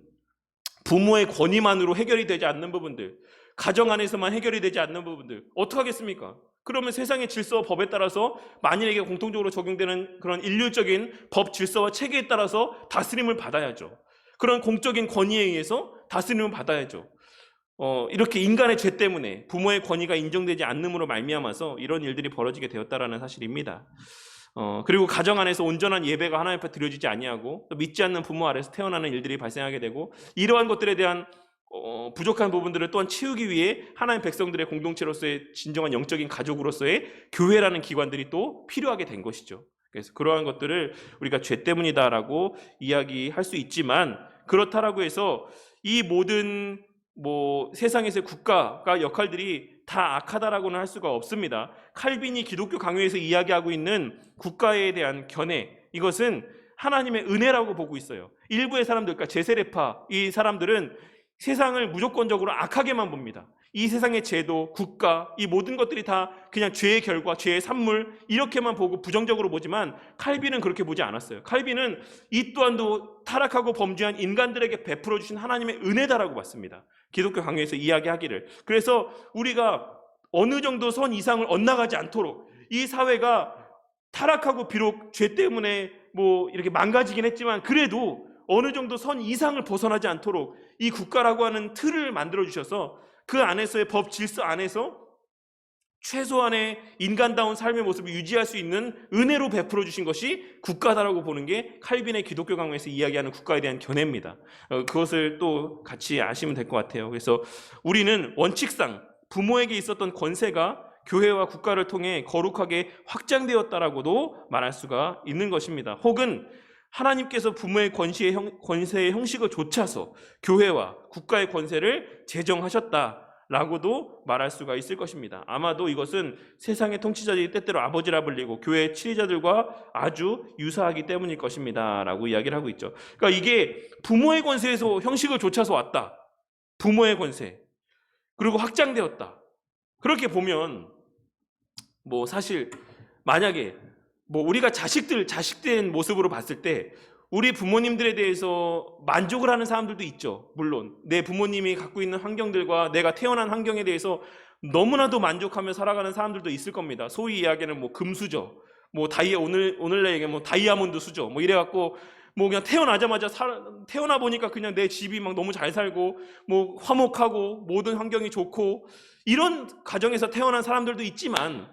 부모의 권위만으로 해결이 되지 않는 부분들, 가정 안에서만 해결이 되지 않는 부분들 어떡하겠습니까? 그러면 세상의 질서와 법에 따라서 만인에게 공통적으로 적용되는 그런 인륜적인 법 질서와 체계에 따라서 다스림을 받아야죠. 그런 공적인 권위에 의해서 다스림을 받아야죠. 이렇게 인간의 죄 때문에 부모의 권위가 인정되지 않음으로 말미암아서 이런 일들이 벌어지게 되었다라는 사실입니다. 그리고 가정 안에서 온전한 예배가 하나님 앞에 드려지지 아니하고, 또 믿지 않는 부모 아래서 태어나는 일들이 발생하게 되고, 이러한 것들에 대한 부족한 부분들을 또한 채우기 위해 하나님 백성들의 공동체로서의 진정한 영적인 가족으로서의 교회라는 기관들이 또 필요하게 된 것이죠. 그래서 그러한 것들을 우리가 죄 때문이다라고 이야기할 수 있지만, 그렇다라고 해서 이 모든 세상에서의 국가가 역할들이 다 악하다라고는 할 수가 없습니다. 칼빈이 기독교 강요에서 이야기하고 있는 국가에 대한 견해, 이것은 하나님의 은혜라고 보고 있어요. 일부의 사람들, 그러니까 제세례파 이 사람들은 세상을 무조건적으로 악하게만 봅니다. 이 세상의 제도, 국가, 이 모든 것들이 다 그냥 죄의 결과, 죄의 산물 이렇게만 보고 부정적으로 보지만, 칼빈은 그렇게 보지 않았어요. 칼빈은 이 또한도 타락하고 범죄한 인간들에게 베풀어 주신 하나님의 은혜다라고 봤습니다. 기독교 강요에서 이야기하기를. 그래서 우리가 어느 정도 선 이상을 엇나가지 않도록, 이 사회가 타락하고 비록 죄 때문에 이렇게 망가지긴 했지만 그래도 어느 정도 선 이상을 벗어나지 않도록 이 국가라고 하는 틀을 만들어 주셔서 그 안에서의 법 질서 안에서 최소한의 인간다운 삶의 모습을 유지할 수 있는 은혜로 베풀어 주신 것이 국가다라고 보는 게 칼빈의 기독교 강요에서 이야기하는 국가에 대한 견해입니다. 그것을 또 같이 아시면 될 것 같아요. 그래서 우리는 원칙상 부모에게 있었던 권세가 교회와 국가를 통해 거룩하게 확장되었다라고도 말할 수가 있는 것입니다. 혹은 하나님께서 부모의 권세의 형식을 좇아서 교회와 국가의 권세를 제정하셨다라고도 말할 수가 있을 것입니다. 아마도 이것은 세상의 통치자들이 때때로 아버지라 불리고 교회의 치리자들과 아주 유사하기 때문일 것입니다 라고 이야기를 하고 있죠. 그러니까 이게 부모의 권세에서 형식을 좇아서 왔다. 부모의 권세. 그리고 확장되었다. 그렇게 보면 사실 만약에 우리가 자식된 모습으로 봤을 때 우리 부모님들에 대해서 만족을 하는 사람들도 있죠. 물론 내 부모님이 갖고 있는 환경들과 내가 태어난 환경에 대해서 너무나도 만족하며 살아가는 사람들도 있을 겁니다. 소위 이야기하는 금수저, 오늘날 얘기하면 다이아몬드 수저, 이래갖고 그냥 태어나자마자 태어나 보니까 그냥 내 집이 막 너무 잘 살고 화목하고 모든 환경이 좋고 이런 가정에서 태어난 사람들도 있지만,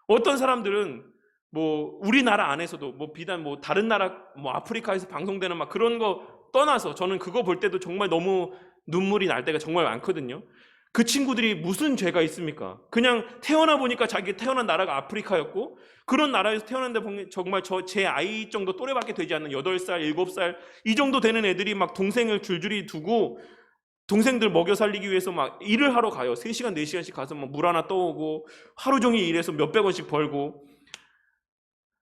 어떤 사람들은 우리나라 안에서도 비단 다른 나라 아프리카에서 방송되는 그런 거 떠나서 저는 그거 볼 때도 정말 너무 눈물이 날 때가 정말 많거든요. 그 친구들이 무슨 죄가 있습니까? 그냥 태어나 보니까 자기 태어난 나라가 아프리카였고 그런 나라에서 태어났는데 정말 제 아이 정도 또래밖에 되지 않는 8살, 7살 이 정도 되는 애들이 막 동생을 줄줄이 두고 동생들 먹여 살리기 위해서 막 일을 하러 가요. 3시간, 4시간씩 가서 막 물 하나 떠오고 하루 종일 일해서 몇백 원씩 벌고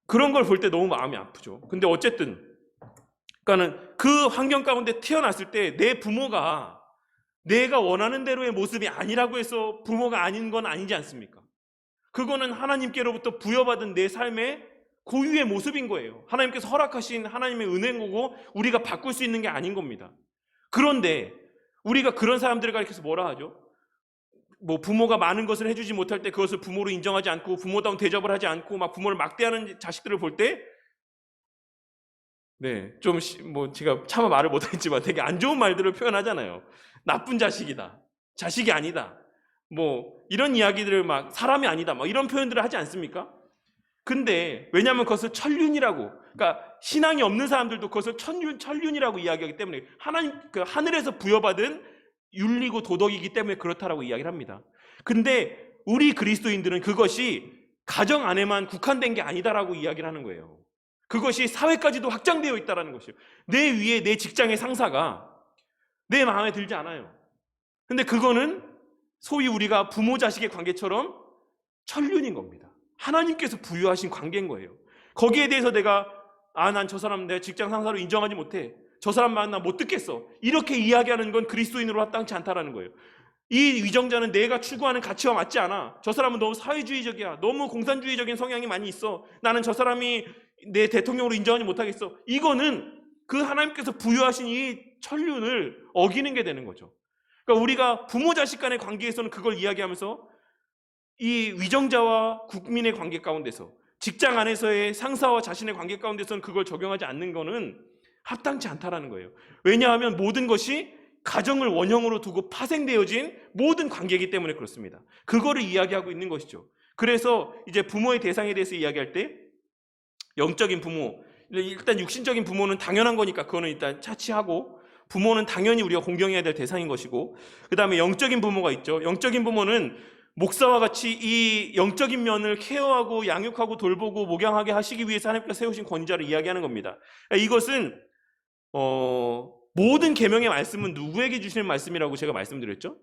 그런 걸 볼 때 너무 마음이 아프죠. 근데 어쨌든 그러니까는 그 환경 가운데 태어났을 때 내 부모가 내가 원하는 대로의 모습이 아니라고 해서 부모가 아닌 건 아니지 않습니까? 그거는 하나님께로부터 부여받은 내 삶의 고유의 모습인 거예요. 하나님께서 허락하신 하나님의 은혜인 거고 우리가 바꿀 수 있는 게 아닌 겁니다. 그런데 우리가 그런 사람들을 가리켜서 뭐라 하죠? 뭐 부모가 많은 것을 해주지 못할 때 그것을 부모로 인정하지 않고 부모다운 대접을 하지 않고 막 부모를 막대하는 자식들을 볼 때 네, 좀 뭐 제가 차마 말을 못하겠지만 되게 안 좋은 말들을 표현하잖아요. 나쁜 자식이다, 자식이 아니다, 뭐 이런 이야기들을 막 사람이 아니다, 막 이런 표현들을 하지 않습니까? 근데 왜냐하면 그것을 천륜이라고, 그러니까 신앙이 없는 사람들도 그것을 천륜이라고 이야기하기 때문에 하나님 그 하늘에서 부여받은 윤리고 도덕이기 때문에 그렇다라고 이야기를 합니다. 근데 우리 그리스도인들은 그것이 가정 안에만 국한된 게 아니다라고 이야기를 하는 거예요. 그것이 사회까지도 확장되어 있다는 것이에요. 내 위에 내 직장의 상사가 내 마음에 들지 않아요. 근데 그거는 소위 우리가 부모 자식의 관계처럼 천륜인 겁니다. 하나님께서 부여하신 관계인 거예요. 거기에 대해서 내가 난 저 사람 내 직장 상사로 인정하지 못해, 저 사람 말 나 못 듣겠어, 이렇게 이야기하는 건 그리스도인으로 합당치 않다라는 거예요. 이 위정자는 내가 추구하는 가치와 맞지 않아, 저 사람은 너무 사회주의적이야, 너무 공산주의적인 성향이 많이 있어, 나는 저 사람이 내 대통령으로 인정하지 못하겠어, 이거는 그 하나님께서 부여하신 이 천륜을 어기는 게 되는 거죠. 그러니까 우리가 부모 자식 간의 관계에서는 그걸 이야기하면서 이 위정자와 국민의 관계 가운데서, 직장 안에서의 상사와 자신의 관계 가운데서는 그걸 적용하지 않는 거는 합당치 않다라는 거예요. 왜냐하면 모든 것이 가정을 원형으로 두고 파생되어진 모든 관계이기 때문에 그렇습니다. 그거를 이야기하고 있는 것이죠. 그래서 이제 부모의 대상에 대해서 이야기할 때 영적인 부모, 일단 육신적인 부모는 당연한 거니까 그거는 일단 차치하고, 부모는 당연히 우리가 공경해야 될 대상인 것이고, 그 다음에 영적인 부모가 있죠. 영적인 부모는 목사와 같이 이 영적인 면을 케어하고 양육하고 돌보고 목양하게 하시기 위해서 하나님께서 세우신 권위자를 이야기하는 겁니다. 이것은 모든 계명의 말씀은 누구에게 주시는 말씀이라고 제가 말씀드렸죠?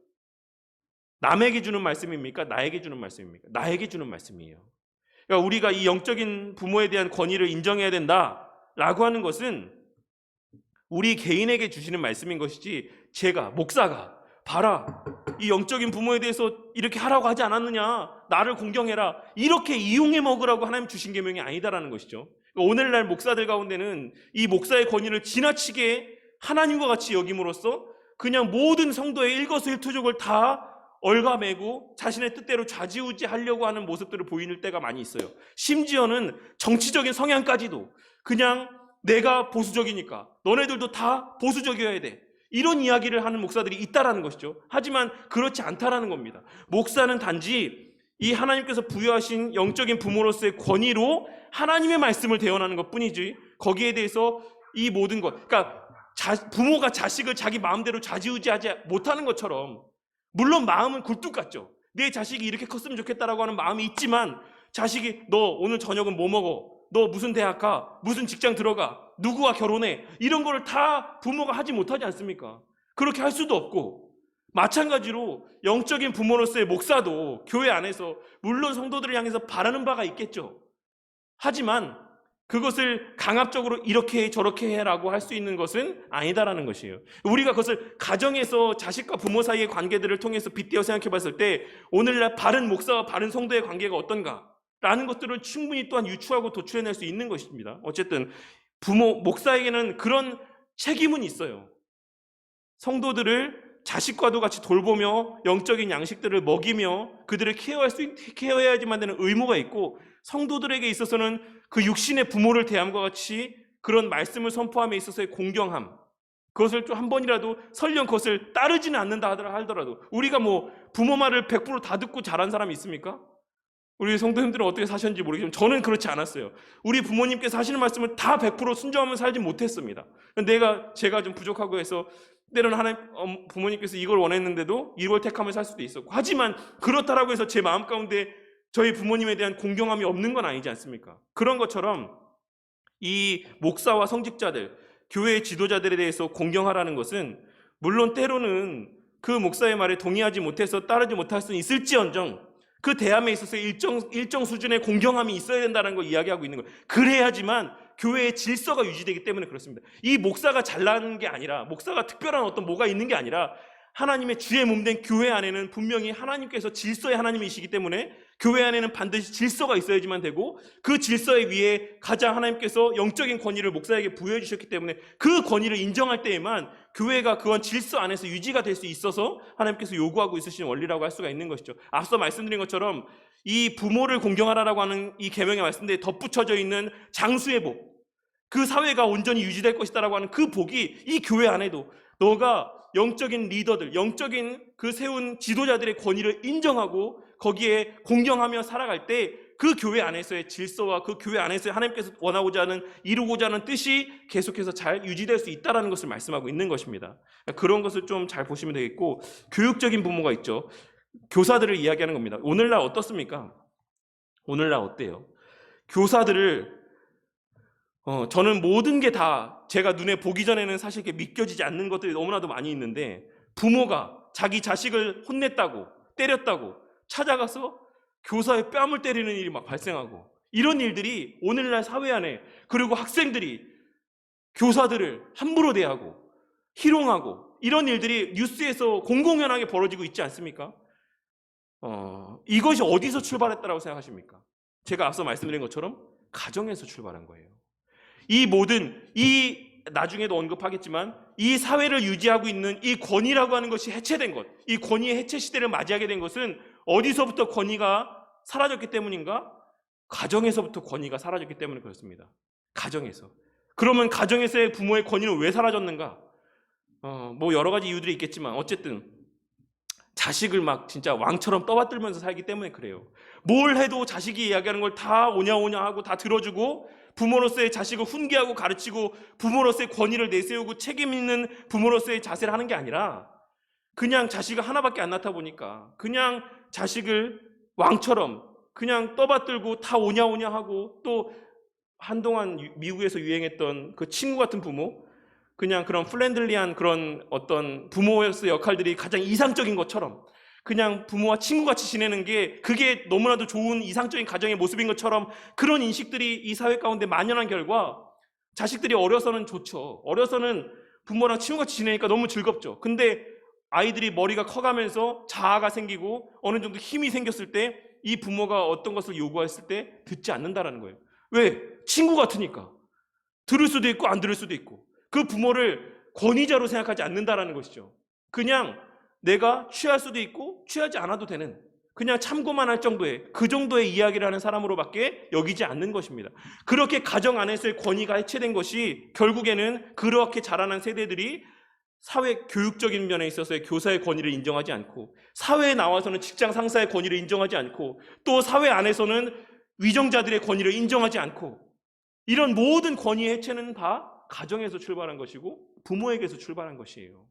남에게 주는 말씀입니까? 나에게 주는 말씀입니까? 나에게 주는 말씀이에요. 그러니까 우리가 이 영적인 부모에 대한 권위를 인정해야 된다라고 하는 것은 우리 개인에게 주시는 말씀인 것이지, 제가 목사가 봐라, 이 영적인 부모에 대해서 이렇게 하라고 하지 않았느냐, 나를 공경해라, 이렇게 이용해 먹으라고 하나님 주신 계명이 아니다라는 것이죠. 오늘날 목사들 가운데는 이 목사의 권위를 지나치게 하나님과 같이 여김으로써 그냥 모든 성도의 일거수일투족을 다 얽어매고 자신의 뜻대로 좌지우지하려고 하는 모습들을 보이는 때가 많이 있어요. 심지어는 정치적인 성향까지도 그냥 내가 보수적이니까 너네들도 다 보수적이어야 돼, 이런 이야기를 하는 목사들이 있다라는 것이죠. 하지만 그렇지 않다라는 겁니다. 목사는 단지 이 하나님께서 부여하신 영적인 부모로서의 권위로 하나님의 말씀을 대언하는 것뿐이지, 거기에 대해서 이 모든 것, 그러니까 부모가 자식을 자기 마음대로 좌지우지하지 못하는 것처럼, 물론 마음은 굴뚝 같죠. 내 자식이 이렇게 컸으면 좋겠다라고 하는 마음이 있지만, 자식이 너 오늘 저녁은 뭐 먹어? 너 무슨 대학 가? 무슨 직장 들어가? 누구와 결혼해? 이런 거를 다 부모가 하지 못하지 않습니까? 그렇게 할 수도 없고, 마찬가지로 영적인 부모로서의 목사도 교회 안에서 물론 성도들을 향해서 바라는 바가 있겠죠. 하지만 그것을 강압적으로 이렇게 해 저렇게 해라고 할 수 있는 것은 아니다라는 것이에요. 우리가 그것을 가정에서 자식과 부모 사이의 관계들을 통해서 빗대어 생각해 봤을 때 오늘날 바른 목사와 바른 성도의 관계가 어떤가 라는 것들을 충분히 또한 유추하고 도출해낼 수 있는 것입니다. 어쨌든 목사에게는 그런 책임은 있어요. 성도들을 자식과도 같이 돌보며 영적인 양식들을 먹이며 그들을 케어해야지만 되는 의무가 있고, 성도들에게 있어서는 그 육신의 부모를 대함과 같이 그런 말씀을 선포함에 있어서의 공경함, 그것을 좀 한 번이라도 설령 그것을 따르지는 않는다 하더라도, 우리가 뭐 부모 말을 100% 다 듣고 자란 사람이 있습니까? 우리 성도님들은 어떻게 사셨는지 모르겠지만 저는 그렇지 않았어요. 우리 부모님께서 하시는 말씀을 다 100% 순종하면 살지 못했습니다. 제가 좀 부족하고 해서 때로는 하나님 부모님께서 이걸 원했는데도 이걸 택하며 살 수도 있었고, 하지만 그렇다라고 해서 제 마음 가운데 저희 부모님에 대한 공경함이 없는 건 아니지 않습니까? 그런 것처럼 이 목사와 성직자들, 교회의 지도자들에 대해서 공경하라는 것은 물론 때로는 그 목사의 말에 동의하지 못해서 따르지 못할 수는 있을지언정 그 대함에 있어서 일정 수준의 공경함이 있어야 된다는 걸 이야기하고 있는 거예요. 그래야지만 교회의 질서가 유지되기 때문에 그렇습니다. 이 목사가 잘나는 게 아니라, 목사가 특별한 어떤 뭐가 있는 게 아니라, 하나님의 주의 몸된 교회 안에는 분명히 하나님께서 질서의 하나님이시기 때문에 교회 안에는 반드시 질서가 있어야지만 되고, 그 질서에 위에 가장 하나님께서 영적인 권위를 목사에게 부여해 주셨기 때문에 그 권위를 인정할 때에만 교회가 그런 질서 안에서 유지가 될 수 있어서 하나님께서 요구하고 있으신 원리라고 할 수가 있는 것이죠. 앞서 말씀드린 것처럼 이 부모를 공경하라라고 하는 이 계명의 말씀대에 덧붙여져 있는 장수의 복, 그 사회가 온전히 유지될 것이다라고 하는 그 복이 이 교회 안에도 너가 영적인 리더들, 영적인 그 세운 지도자들의 권위를 인정하고 거기에 공경하며 살아갈 때 그 교회 안에서의 질서와 그 교회 안에서의 하나님께서 원하고자 하는, 이루고자 하는 뜻이 계속해서 잘 유지될 수 있다는 것을 말씀하고 있는 것입니다. 그런 것을 좀 잘 보시면 되겠고, 교육적인 부모가 있죠. 교사들을 이야기하는 겁니다. 오늘날 어떻습니까? 오늘날 어때요? 교사들을 저는 모든 게 다 제가 눈에 보기 전에는 사실 이렇게 믿겨지지 않는 것들이 너무나도 많이 있는데, 부모가 자기 자식을 혼냈다고, 때렸다고 찾아가서 교사의 뺨을 때리는 일이 막 발생하고, 이런 일들이 오늘날 사회 안에, 그리고 학생들이 교사들을 함부로 대하고 희롱하고, 이런 일들이 뉴스에서 공공연하게 벌어지고 있지 않습니까? 이것이 어디서 출발했다고 생각하십니까? 제가 앞서 말씀드린 것처럼 가정에서 출발한 거예요. 나중에도 언급하겠지만 이 사회를 유지하고 있는 이 권위라고 하는 것이 해체된 것, 이 권위의 해체 시대를 맞이하게 된 것은 어디서부터 권위가 사라졌기 때문인가? 가정에서부터 권위가 사라졌기 때문에 그렇습니다. 가정에서. 그러면 가정에서의 부모의 권위는 왜 사라졌는가? 뭐 여러 가지 이유들이 있겠지만 어쨌든 자식을 막 진짜 왕처럼 떠받들면서 살기 때문에 그래요. 뭘 해도 자식이 이야기하는 걸 다 오냐 하고 다 들어주고, 부모로서의 자식을 훈계하고 가르치고 부모로서의 권위를 내세우고 책임 있는 부모로서의 자세를 하는 게 아니라, 그냥 자식을 하나밖에 안 낳다 보니까 그냥 자식을 왕처럼 그냥 떠받들고 다 오냐 하고, 또 한동안 미국에서 유행했던 그 친구 같은 부모, 그냥 그런 플렌들리한 그런 어떤 부모로서의 역할들이 가장 이상적인 것처럼, 그냥 부모와 친구같이 지내는 게 그게 너무나도 좋은 이상적인 가정의 모습인 것처럼, 그런 인식들이 이 사회 가운데 만연한 결과 자식들이 어려서는 좋죠. 어려서는 부모랑 친구같이 지내니까 너무 즐겁죠. 근데 아이들이 머리가 커가면서 자아가 생기고 어느 정도 힘이 생겼을 때 이 부모가 어떤 것을 요구했을 때 듣지 않는다라는 거예요. 왜? 친구 같으니까. 들을 수도 있고 안 들을 수도 있고, 그 부모를 권위자로 생각하지 않는다라는 것이죠. 그냥 내가 취할 수도 있고 취하지 않아도 되는, 그냥 참고만 할 정도의, 그 정도의 이야기를 하는 사람으로밖에 여기지 않는 것입니다. 그렇게 가정 안에서의 권위가 해체된 것이 결국에는 그렇게 자라난 세대들이 사회 교육적인 면에 있어서의 교사의 권위를 인정하지 않고, 사회에 나와서는 직장 상사의 권위를 인정하지 않고, 또 사회 안에서는 위정자들의 권위를 인정하지 않고, 이런 모든 권위 해체는 다 가정에서 출발한 것이고 부모에게서 출발한 것이에요.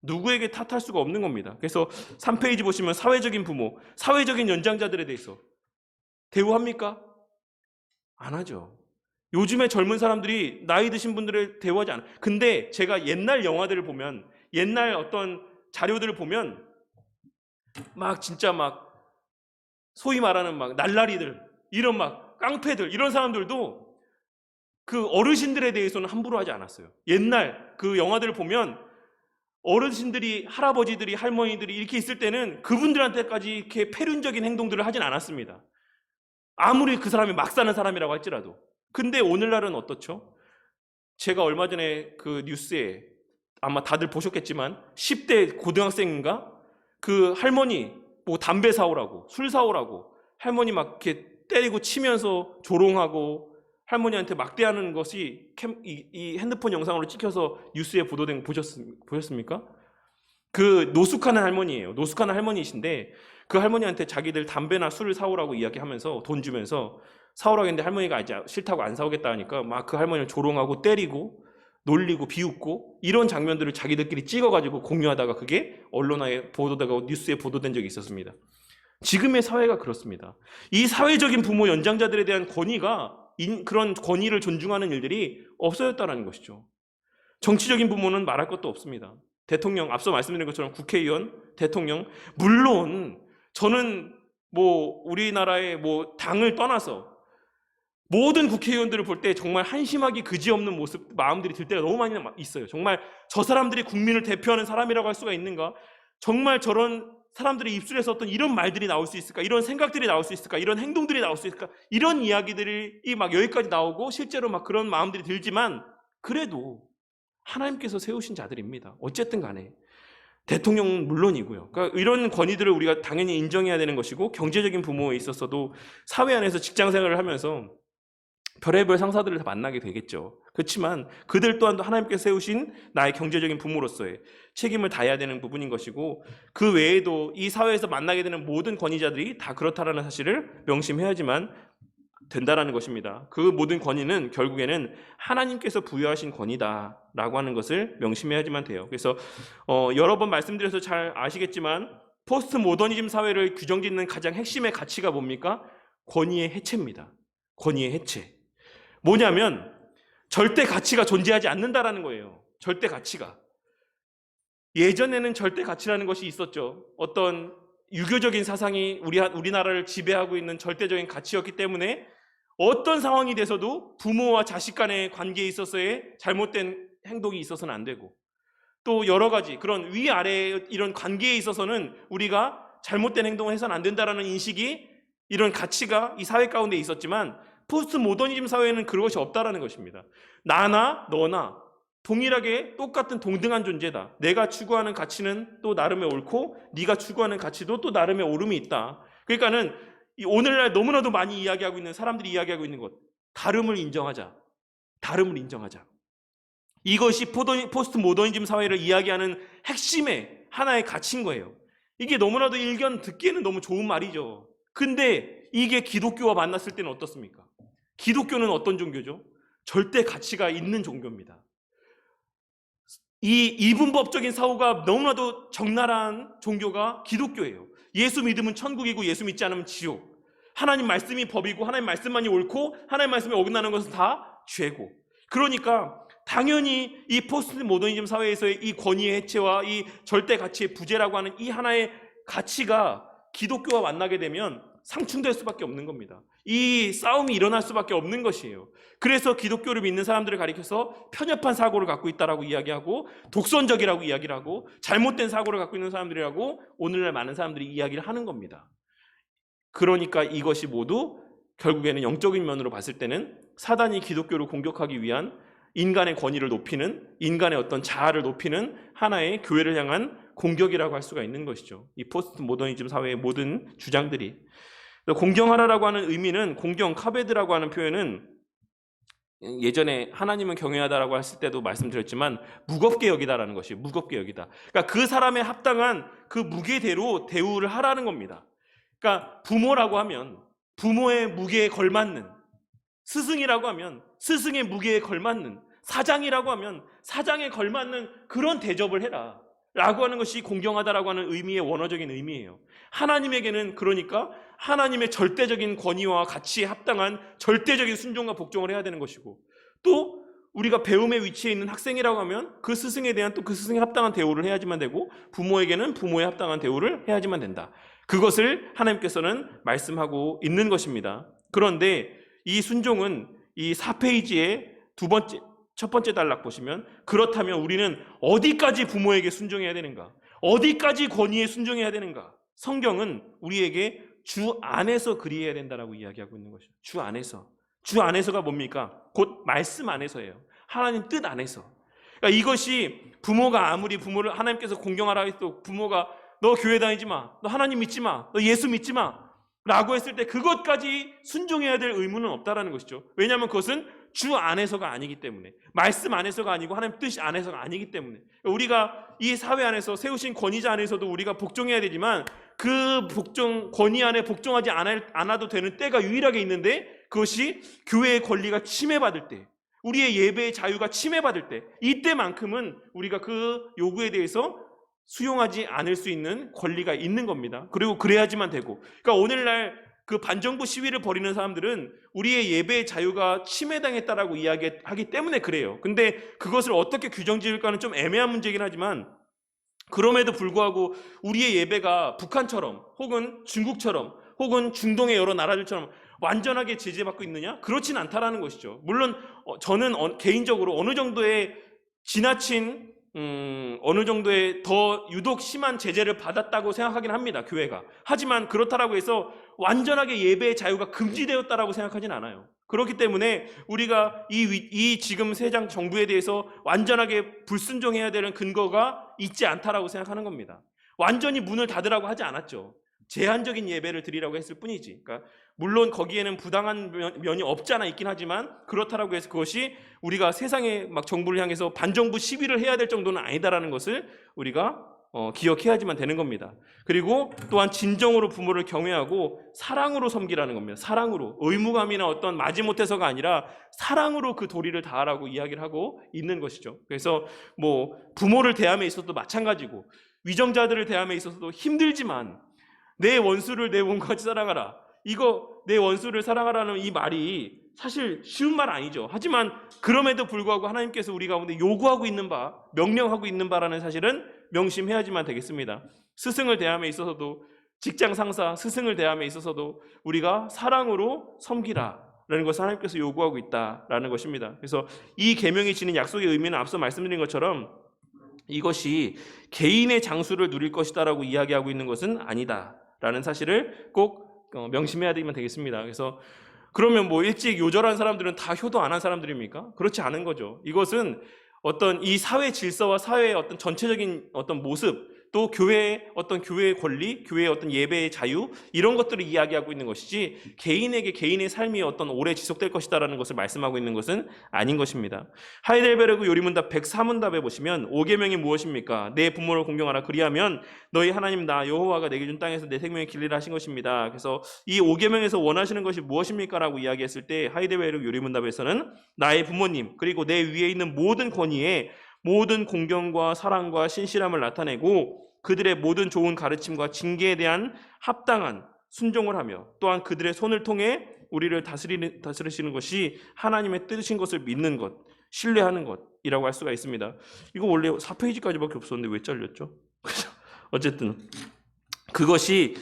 누구에게 탓할 수가 없는 겁니다. 그래서 3페이지 보시면 사회적인 부모, 사회적인 연장자들에 대해서 대우합니까? 안 하죠. 요즘에 젊은 사람들이 나이 드신 분들을 대우하지 않아요. 근데 제가 옛날 영화들을 보면, 옛날 어떤 자료들을 보면 막 진짜 막 소위 말하는 막 날라리들, 이런 막 깡패들, 이런 사람들도 그 어르신들에 대해서는 함부로 하지 않았어요. 옛날 그 영화들을 보면 어르신들이, 할아버지들이, 할머니들이 이렇게 있을 때는 그분들한테까지 이렇게 패륜적인 행동들을 하진 않았습니다. 아무리 그 사람이 막 사는 사람이라고 할지라도. 근데 오늘날은 어떻죠? 제가 얼마 전에 그 뉴스에, 아마 다들 보셨겠지만 10대 고등학생인가? 그 할머니 뭐 담배 사오라고, 술 사오라고 할머니 막 이렇게 때리고 치면서 조롱하고 할머니한테 막대하는 것이 이 핸드폰 영상으로 찍혀서 뉴스에 보도된 거 보셨습니까? 그 노숙하는 할머니예요. 노숙하는 할머니이신데, 그 할머니한테 자기들 담배나 술을 사오라고 이야기하면서 돈 주면서 사오라고 했는데 할머니가 이제 싫다고 안 사오겠다 하니까 막 그 할머니를 조롱하고 때리고 놀리고 비웃고 이런 장면들을 자기들끼리 찍어가지고 공유하다가 그게 언론에 보도되고 뉴스에 보도된 적이 있었습니다. 지금의 사회가 그렇습니다. 이 사회적인 부모 연장자들에 대한 권위가 그런 권위를 존중하는 일들이 없어졌다는 것이죠. 정치적인 부모는 말할 것도 없습니다. 대통령, 앞서 말씀드린 것처럼 국회의원, 대통령, 물론 저는 우리나라의 당을 떠나서 모든 국회의원들을 볼 때 정말 한심하기 그지없는 모습, 마음들이 들 때가 너무 많이 있어요. 정말 저 사람들이 국민을 대표하는 사람이라고 할 수가 있는가? 정말 저런 사람들의 입술에서 어떤 이런 말들이 나올 수 있을까? 이런 생각들이 나올 수 있을까? 이런 행동들이 나올 수 있을까? 이런 이야기들이 막 여기까지 나오고 실제로 막 그런 마음들이 들지만 그래도 하나님께서 세우신 자들입니다. 어쨌든 간에. 대통령은 물론이고요. 그러니까 이런 권위들을 우리가 당연히 인정해야 되는 것이고 경제적인 부모에 있어서도 사회 안에서 직장 생활을 하면서 별의별 상사들을 다 만나게 되겠죠. 그렇지만 그들 또한도 하나님께서 세우신 나의 경제적인 부모로서의 책임을 다해야 되는 부분인 것이고 그 외에도 이 사회에서 만나게 되는 모든 권위자들이 다 그렇다라는 사실을 명심해야지만 된다라는 것입니다. 그 모든 권위는 결국에는 하나님께서 부여하신 권위다라고 하는 것을 명심해야지만 돼요. 그래서 여러 번 말씀드려서 잘 아시겠지만 포스트 모더니즘 사회를 규정짓는 가장 핵심의 가치가 뭡니까? 권위의 해체입니다. 권위의 해체. 뭐냐면 절대 가치가 존재하지 않는다라는 거예요. 절대 가치가. 예전에는 절대 가치라는 것이 있었죠. 어떤 유교적인 사상이 우리나라를 지배하고 있는 절대적인 가치였기 때문에 어떤 상황이 돼서도 부모와 자식 간의 관계에 있어서의 잘못된 행동이 있어서는 안 되고 또 여러 가지 그런 위아래 이런 관계에 있어서는 우리가 잘못된 행동을 해서는 안 된다라는 인식이 이런 가치가 이 사회 가운데 있었지만 포스트 모더니즘 사회에는 그런 것이 없다라는 것입니다. 나나 너나 동일하게 똑같은 동등한 존재다. 내가 추구하는 가치는 또 나름의 옳고 네가 추구하는 가치도 또 나름의 옳음이 있다. 그러니까는 오늘날 너무나도 많이 이야기하고 있는 사람들이 이야기하고 있는 것, 다름을 인정하자. 다름을 인정하자. 이것이 포스트 모더니즘 사회를 이야기하는 핵심의 하나의 가치인 거예요. 이게 너무나도 일견 듣기에는 너무 좋은 말이죠. 근데 이게 기독교와 만났을 때는 어떻습니까? 기독교는 어떤 종교죠? 절대 가치가 있는 종교입니다. 이 이분법적인 사고가 너무나도 적나라한 종교가 기독교예요. 예수 믿으면 천국이고 예수 믿지 않으면 지옥. 하나님 말씀이 법이고 하나님 말씀만이 옳고 하나님 말씀에 어긋나는 것은 다 죄고. 그러니까 당연히 이 포스트 모더니즘 사회에서의 이 권위의 해체와 이 절대 가치의 부재라고 하는 이 하나의 가치가 기독교와 만나게 되면 상충될 수밖에 없는 겁니다. 이 싸움이 일어날 수밖에 없는 것이에요. 그래서 기독교를 믿는 사람들을 가리켜서 편협한 사고를 갖고 있다라고 이야기하고 독선적이라고 이야기를 하고 잘못된 사고를 갖고 있는 사람들이라고 오늘날 많은 사람들이 이야기를 하는 겁니다. 그러니까 이것이 모두 결국에는 영적인 면으로 봤을 때는 사단이 기독교를 공격하기 위한 인간의 권위를 높이는 인간의 어떤 자아를 높이는 하나의 교회를 향한 공격이라고 할 수가 있는 것이죠. 이 포스트 모더니즘 사회의 모든 주장들이. 공경하라라고 하는 의미는 공경, 카베드라고 하는 표현은 예전에 하나님은 경외하다라고 했을 때도 말씀드렸지만 무겁게 여기다라는 것이 무겁게 여기다. 그러니까 그 사람에 합당한 그 무게대로 대우를 하라는 겁니다. 그러니까 부모라고 하면 부모의 무게에 걸맞는, 스승이라고 하면 스승의 무게에 걸맞는, 사장이라고 하면 사장에 걸맞는 그런 대접을 해라 라고 하는 것이 공경하다라고 하는 의미의 원어적인 의미예요. 하나님에게는 그러니까 하나님의 절대적인 권위와 가치에 합당한 절대적인 순종과 복종을 해야 되는 것이고, 또 우리가 배움의 위치에 있는 학생이라고 하면 그 스승에 대한 또 그 스승에 합당한 대우를 해야지만 되고, 부모에게는 부모에 합당한 대우를 해야지만 된다. 그것을 하나님께서는 말씀하고 있는 것입니다. 그런데 이 순종은 이 4페이지의 첫 번째 단락 보시면, 그렇다면 우리는 어디까지 부모에게 순종해야 되는가? 어디까지 권위에 순종해야 되는가? 성경은 우리에게 주 안에서 그리해야 된다라고 이야기하고 있는 것이죠. 주 안에서. 주 안에서가 뭡니까? 곧 말씀 안에서예요. 하나님 뜻 안에서. 그러니까 이것이 부모가 아무리 부모를 하나님께서 공경하라 해도 부모가 너 교회 다니지 마, 너 하나님 믿지 마, 너 예수 믿지 마 라고 했을 때 그것까지 순종해야 될 의무는 없다라는 것이죠. 왜냐하면 그것은 주 안에서가 아니기 때문에, 말씀 안에서가 아니고 하나님 뜻 안에서가 아니기 때문에, 우리가 이 사회 안에서 세우신 권위자 안에서도 우리가 복종해야 되지만 그 권위 안에 복종하지 않아도 되는 때가 유일하게 있는데, 그것이 교회의 권리가 침해받을 때, 우리의 예배의 자유가 침해받을 때, 이때만큼은 우리가 그 요구에 대해서 수용하지 않을 수 있는 권리가 있는 겁니다. 그리고 그래야지만 되고, 그러니까 오늘날 그 반정부 시위를 벌이는 사람들은 우리의 예배의 자유가 침해당했다라고 이야기하기 때문에 그래요. 근데 그것을 어떻게 규정 지을까는 좀 애매한 문제이긴 하지만, 그럼에도 불구하고 우리의 예배가 북한처럼 혹은 중국처럼 혹은 중동의 여러 나라들처럼 완전하게 제재받고 있느냐? 그렇진 않다라는 것이죠. 물론 저는 개인적으로 어느 정도의 지나친 어느 정도의 더 유독 심한 제재를 받았다고 생각하긴 합니다, 교회가. 하지만 그렇다라고 해서 완전하게 예배의 자유가 금지되었다라고 생각하진 않아요. 그렇기 때문에 우리가 이 지금 세상 정부에 대해서 완전하게 불순종해야 되는 근거가 있지 않다라고 생각하는 겁니다. 완전히 문을 닫으라고 하지 않았죠. 제한적인 예배를 드리라고 했을 뿐이지. 그러니까 물론 거기에는 부당한 면이 없지 않아 있긴 하지만, 그렇다라고 해서 그것이 우리가 세상의 막 정부를 향해서 반정부 시위를 해야 될 정도는 아니다라는 것을 우리가 기억해야지만 되는 겁니다. 그리고 또한 진정으로 부모를 경외하고 사랑으로 섬기라는 겁니다. 사랑으로, 의무감이나 어떤 마지못해서가 아니라 사랑으로 그 도리를 다하라고 이야기를 하고 있는 것이죠. 그래서 뭐 부모를 대함에 있어서도 마찬가지고, 위정자들을 대함에 있어서도 힘들지만 내 원수를 내 몸과 같이 사랑하라, 이거 내 원수를 사랑하라는 이 말이 사실 쉬운 말 아니죠. 하지만 그럼에도 불구하고 하나님께서 우리 가운데 요구하고 있는 바, 명령하고 있는 바라는 사실은 명심해야지만 되겠습니다. 스승을 대함에 있어서도, 직장 상사, 스승을 대함에 있어서도 우리가 사랑으로 섬기라라는 것을 하나님께서 요구하고 있다라는 것입니다. 그래서 이 계명이 지닌 약속의 의미는 앞서 말씀드린 것처럼 이것이 개인의 장수를 누릴 것이다라고 이야기하고 있는 것은 아니다라는 사실을 꼭 명심해야 되겠습니다. 그래서 그러면 뭐 일찍 요절한 사람들은 다 효도 안 한 사람들입니까? 그렇지 않은 거죠. 이것은 어떤 이 사회 질서와 사회의 어떤 전체적인 어떤 모습, 또 교회의 권리, 교회의 어떤 예배의 자유, 이런 것들을 이야기하고 있는 것이지, 개인에게 개인의 삶이 어떤 오래 지속될 것이다라는 것을 말씀하고 있는 것은 아닌 것입니다. 하이델베르그 요리문답 104문답에 보시면 5계명이 무엇입니까? 내 부모를 공경하라, 그리하면 너희 하나님 나 여호와가 내게 준 땅에서 내 생명의 길리라 하신 것입니다. 그래서 이 5계명에서 원하시는 것이 무엇입니까? 라고 이야기했을 때 하이델베르그 요리문답에서는 나의 부모님, 그리고 내 위에 있는 모든 권위에 모든 공경과 사랑과 신실함을 나타내고 그들의 모든 좋은 가르침과 징계에 대한 합당한 순종을 하며, 또한 그들의 손을 통해 우리를 다스리시는 것이 하나님의 뜻인 것을 믿는 것, 신뢰하는 것이라고 할 수가 있습니다. 이거 원래 4페이지까지밖에 없었는데 왜 잘렸죠? 어쨌든 그것이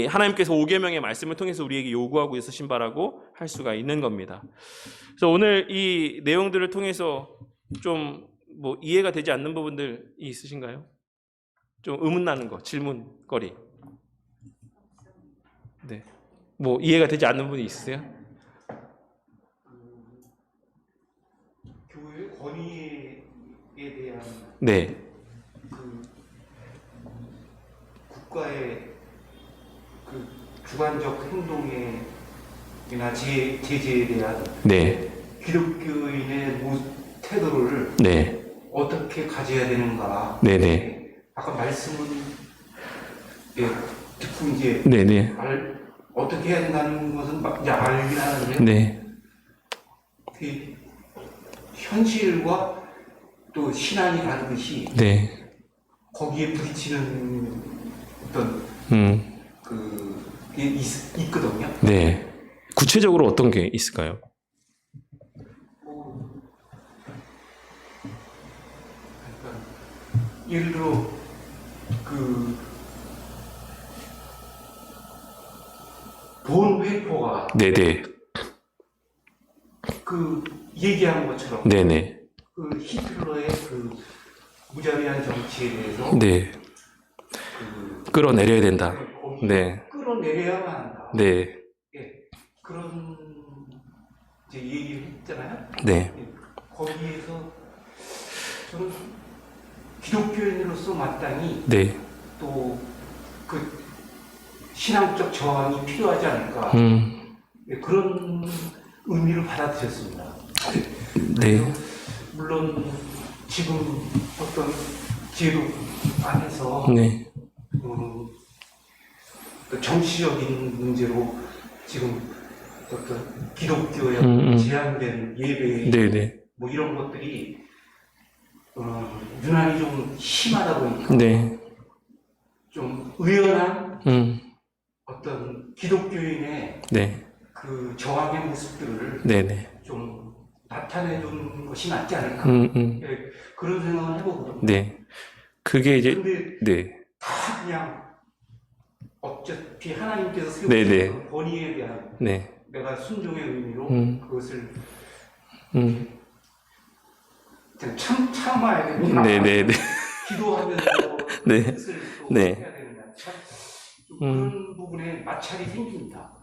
하나님께서 5계명의 말씀을 통해서 우리에게 요구하고 있으신 바라고 할 수가 있는 겁니다. 그래서 오늘 이 내용들을 통해서 좀 뭐 이해가 되지 않는 부분들이 있으신가요? 좀 의문나는 거, 질문거리. 네. 뭐 이해가 되지 않는 부분이 있으세요? 교회 권위에 대한 네. 그 국가의 그 주관적 행동이나 제재에 대한 네. 기독교인의 태도를 네. 어떻게 가져야 되는가. 네네. 아까 말씀은 듣고 이제 네네. 어떻게 해야 된다는 것은 이제 알긴 하는데, 네. 그 현실과 또 신앙이 다르듯이 네. 거기에 부딪히는 어떤 그게 있거든요. 네. 구체적으로 어떤 게 있을까요? 예를 들어 그 돈 회포가 네네. 그 얘기한 것처럼 네네. 그 히틀러의 그 무자비한 정치에 대해서 네. 끌어내려야 된다. 네. 끌어내려야만 한다. 네. 예, 그런 이제 얘기를 했잖아요. 네. 예, 거기에서 저는 기독교인으로서 마땅히 네. 또 그 신앙적 저항이 필요하지 않을까. 예, 그런 의미를 받아들였습니다. 네. 물론 지금 어떤 제도 안에서 네. 그 정치적인 문제로 지금 어떤 기독교에 제한된 예배 네네. 뭐 이런 것들이 유난히 좀 심하다 보니까 네. 좀 의연한 음. 어떤 기독교인의 네. 그 저항의 모습들을 네네. 좀 나타내 주는 것이 낫지 않을까 예, 그런 생각을 해보거든요. 네. 그게 이제, 근데 네. 다 그냥 어차피 하나님께서 네네. 세우신 그 권위에 대한 네. 내가 순종의 의미로 그것을 음. 그냥 참아야 됩니다. 네네네. 기도하면서 네. 그 뜻을 또 네. 해야 되는데 참 그런 부분에 마찰이 생깁니다.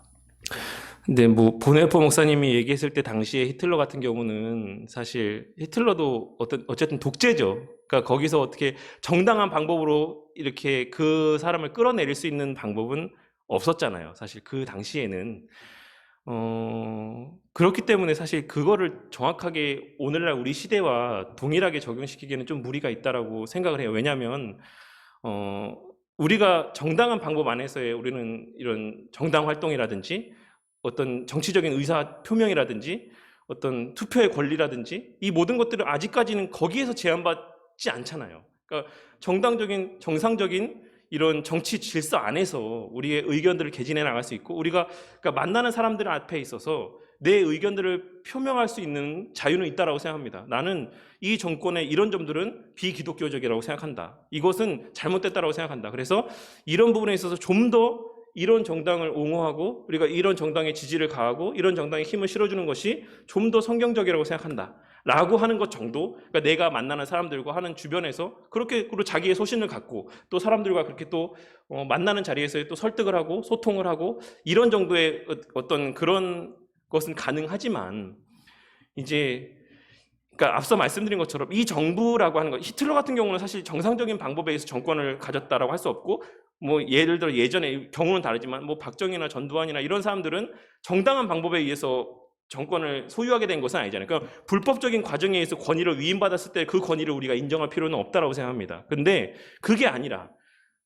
근데 뭐 보네포 목사님이 얘기했을 때 당시에 히틀러 같은 경우는 사실 히틀러도 어쨌든 독재죠. 그러니까 거기서 어떻게 정당한 방법으로 이렇게 그 사람을 끌어내릴 수 있는 방법은 없었잖아요. 사실 그 당시에는 그렇기 때문에 사실 그거를 정확하게 오늘날 우리 시대와 동일하게 적용시키기에는 좀 무리가 있다라고 생각을 해요. 왜냐하면 우리가 정당한 방법 안에서의 우리는 이런 정당 활동이라든지 어떤 정치적인 의사 표명이라든지 어떤 투표의 권리라든지 이 모든 것들은 아직까지는 거기에서 제한받지 않잖아요. 그러니까 정당적인 정상적인 이런 정치 질서 안에서 우리의 의견들을 개진해 나갈 수 있고 우리가 그러니까 만나는 사람들 앞에 있어서 내 의견들을 표명할 수 있는 자유는 있다라고 생각합니다. 나는 이 정권의 이런 점들은 비기독교적이라고 생각한다. 이것은 잘못됐다라고 생각한다. 그래서 이런 부분에 있어서 좀 더 이런 정당을 옹호하고 우리가 이런 정당의 지지를 가하고 이런 정당에 힘을 실어주는 것이 좀 더 성경적이라고 생각한다 라고 하는 것 정도. 그러니까 내가 만나는 사람들과 하는 주변에서 그렇게 그리고 자기의 소신을 갖고 또 사람들과 그렇게 또 만나는 자리에서 또 설득을 하고 소통을 하고 이런 정도의 어떤 그런 것은 가능하지만 이제 그러니까 앞서 말씀드린 것처럼 이 정부라고 하는 것, 히틀러 같은 경우는 사실 정상적인 방법에 의해서 정권을 가졌다라고 할 수 없고, 뭐 예를 들어 예전에 경우는 다르지만 뭐 박정희나 전두환이나 이런 사람들은 정당한 방법에 의해서 정권을 소유하게 된 것은 아니잖아요. 그러니까 불법적인 과정에 의해서 권위를 위임받았을 때 그 권위를 우리가 인정할 필요는 없다라고 생각합니다. 근데 그게 아니라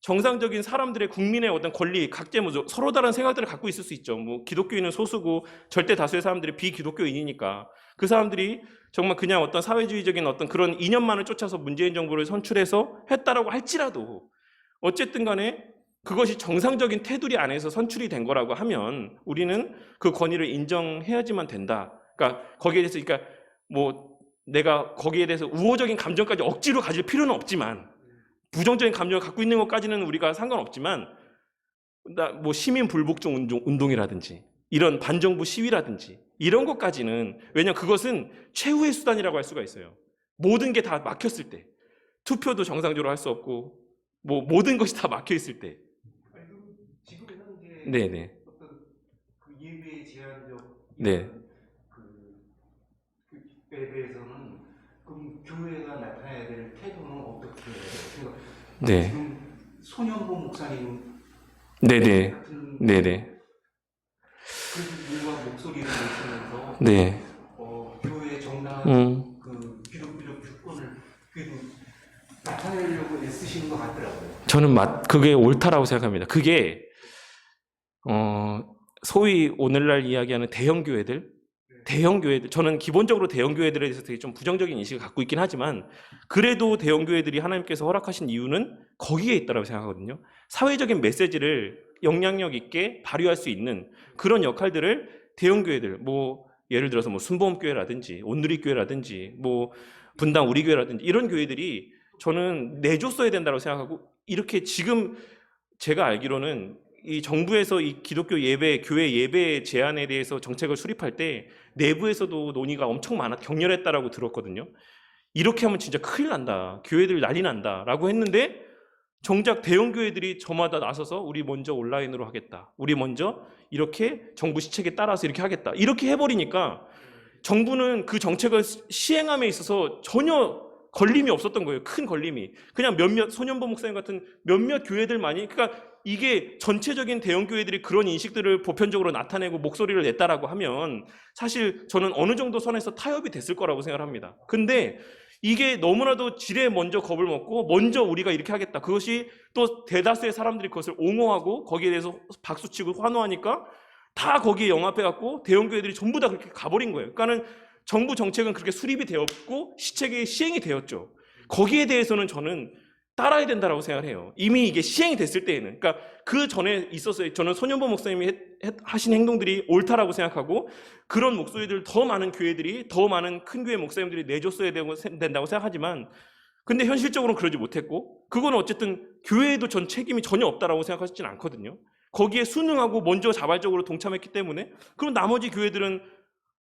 정상적인 사람들의 국민의 어떤 권리, 각재무조 서로 다른 생각들을 갖고 있을 수 있죠. 뭐 기독교인은 소수고 절대 다수의 사람들이 비기독교인이니까 그 사람들이 정말 그냥 어떤 사회주의적인 어떤 그런 이념만을 쫓아서 문재인 정부를 선출해서 했다라고 할지라도 어쨌든 간에 그것이 정상적인 테두리 안에서 선출이 된 거라고 하면 우리는 그 권위를 인정해야지만 된다. 그러니까 거기에 대해서 그러니까 뭐 내가 거기에 대해서 우호적인 감정까지 억지로 가질 필요는 없지만 부정적인 감정을 갖고 있는 것까지는 우리가 상관없지만 뭐 시민 불복종 운동이라든지 이런 반정부 시위라든지 이런 것까지는 왜냐하면 그것은 최후의 수단이라고 할 수가 있어요. 모든 게 다 막혔을 때 투표도 정상적으로 할 수 없고 뭐 모든 것이 다 막혀 있을 때. 지금 현재 네네. 어떤 그 예배 제한적 네. 그에 대해서는 그럼 교회가 나타내야 될 태도는 어떻게 생각? 네. 지금 손현보 목사님 네네. 같은 네네. 그분과 목소리를 내시면서 네. 교회의 정당한 그 기독교적 주권을 그래도 나타내려고 애쓰시는 것 같더라고요. 저는 그게 옳다라고 생각합니다. 그게 소위 오늘날 이야기하는 대형 교회들, 저는 기본적으로 대형 교회들에 대해서 되게 좀 부정적인 인식을 갖고 있긴 하지만 그래도 대형 교회들이 하나님께서 허락하신 이유는 거기에 있다고 생각하거든요. 사회적인 메시지를 영향력 있게 발휘할 수 있는 그런 역할들을 대형 교회들, 뭐 예를 들어서 뭐 순복음교회라든지 온누리교회라든지 뭐 분당 우리교회라든지 이런 교회들이 저는 내줬어야 된다고 생각하고 이렇게 지금 제가 알기로는 이 정부에서 이 기독교 예배, 교회 예배 제한에 대해서 정책을 수립할 때 내부에서도 논의가 엄청 격렬했다라고 들었거든요. 이렇게 하면 진짜 큰일 난다. 교회들 난리 난다라고 했는데 정작 대형 교회들이 저마다 나서서 우리 먼저 온라인으로 하겠다. 우리 먼저 이렇게 정부 시책에 따라서 이렇게 하겠다. 이렇게 해버리니까 정부는 그 정책을 시행함에 있어서 전혀 걸림이 없었던 거예요. 큰 걸림이. 그냥 몇몇 소년보 목사님 같은 몇몇 교회들만이, 그러니까 이게 전체적인 대형 교회들이 그런 인식들을 보편적으로 나타내고 목소리를 냈다라고 하면 사실 저는 어느 정도 선에서 타협이 됐을 거라고 생각합니다. 근데 이게 너무나도 지레 먼저 겁을 먹고 먼저 우리가 이렇게 하겠다. 그것이 또 대다수의 사람들이 그것을 옹호하고 거기에 대해서 박수치고 환호하니까 다 거기에 영합해갖고 대형 교회들이 전부 다 그렇게 가버린 거예요. 그러니까는 정부 정책은 그렇게 수립이 되었고 시책이 시행이 되었죠. 거기에 대해서는 저는 따라야 된다라고 생각을 해요. 이미 이게 시행이 됐을 때에는. 그러니까 그 전에 있었어요. 저는 소년보 목사님이 하신 행동들이 옳다라고 생각하고 그런 목소리들 더 많은 교회들이, 더 많은 큰 교회 목사님들이 내줬어야 된다고 생각하지만 근데 현실적으로는 그러지 못했고 그거는 어쨌든 교회에도 전 책임이 전혀 없다라고 생각하시진 않거든요. 거기에 순응하고 먼저 자발적으로 동참했기 때문에 그럼 나머지 교회들은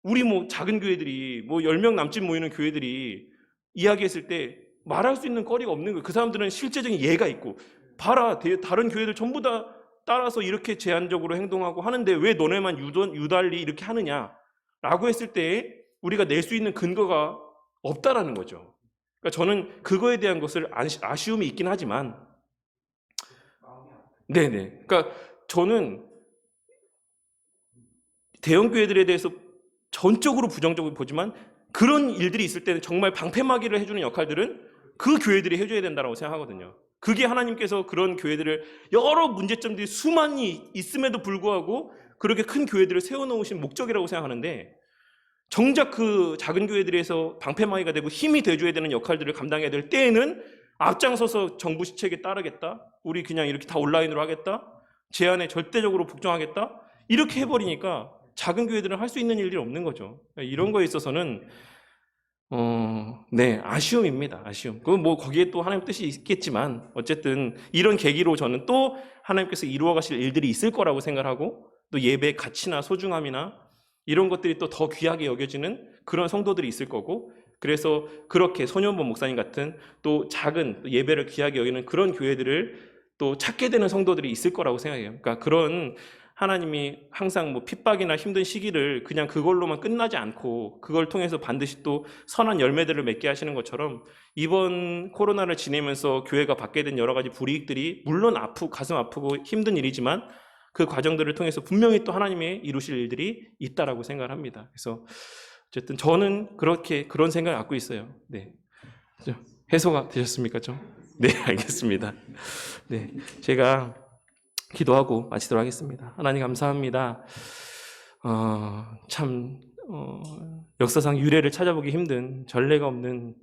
우리 뭐 작은 교회들이 뭐 10명 남짓 모이는 교회들이 이야기했을 때 말할 수 있는 거리가 없는 거예요. 그 사람들은 실제적인 예가 있고 봐라 다른 교회들 전부 다 따라서 이렇게 제한적으로 행동하고 하는데 왜 너네만 유달리 이렇게 하느냐라고 했을 때 우리가 낼 수 있는 근거가 없다라는 거죠. 그러니까 저는 그거에 대한 것을 아쉬움이 있긴 하지만 네네. 그러니까 저는 대형 교회들에 대해서 전적으로 부정적으로 보지만 그런 일들이 있을 때는 정말 방패막이를 해주는 역할들은 그 교회들이 해줘야 된다고 생각하거든요. 그게 하나님께서 그런 교회들을 여러 문제점들이 수많이 있음에도 불구하고 그렇게 큰 교회들을 세워놓으신 목적이라고 생각하는데 정작 그 작은 교회들에서 방패막이가 되고 힘이 돼줘야 되는 역할들을 감당해야 될 때에는 앞장서서 정부 시책에 따르겠다, 우리 그냥 이렇게 다 온라인으로 하겠다, 제안에 절대적으로 복종하겠다 이렇게 해버리니까 작은 교회들은 할 수 있는 일들이 없는 거죠. 이런 거에 있어서는 네, 아쉬움입니다. 아쉬움. 그건 뭐 거기에 또 하나님 뜻이 있겠지만 어쨌든 이런 계기로 저는 또 하나님께서 이루어 가실 일들이 있을 거라고 생각하고 또 예배의 가치나 소중함이나 이런 것들이 또 더 귀하게 여겨지는 그런 성도들이 있을 거고 그래서 그렇게 소년보 목사님 같은 또 작은 예배를 귀하게 여기는 그런 교회들을 또 찾게 되는 성도들이 있을 거라고 생각해요. 그러니까 그런 하나님이 항상 뭐 핍박이나 힘든 시기를 그냥 그걸로만 끝나지 않고 그걸 통해서 반드시 또 선한 열매들을 맺게 하시는 것처럼 이번 코로나를 지내면서 교회가 받게 된 여러 가지 불이익들이 물론 가슴 아프고 힘든 일이지만 그 과정들을 통해서 분명히 또 하나님의 이루실 일들이 있다라고 생각을 합니다. 그래서 어쨌든 저는 그런 생각을 갖고 있어요. 네. 해소가 되셨습니까 좀? 네, 알겠습니다. 네, 제가 기도하고 마치도록 하겠습니다. 하나님 감사합니다. 역사상 유례를 찾아보기 힘든 전례가 없는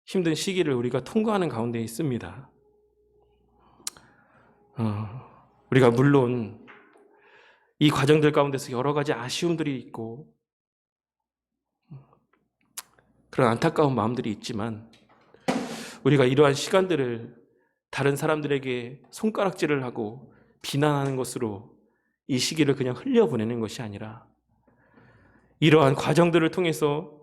힘든 시기를 우리가 통과하는 가운데 있습니다. 우리가 물론 이 과정들 가운데서 여러 가지 아쉬움들이 있고 그런 안타까운 마음들이 있지만 우리가 이러한 시간들을 다른 사람들에게 손가락질을 하고 비난하는 것으로 이 시기를 그냥 흘려보내는 것이 아니라 이러한 과정들을 통해서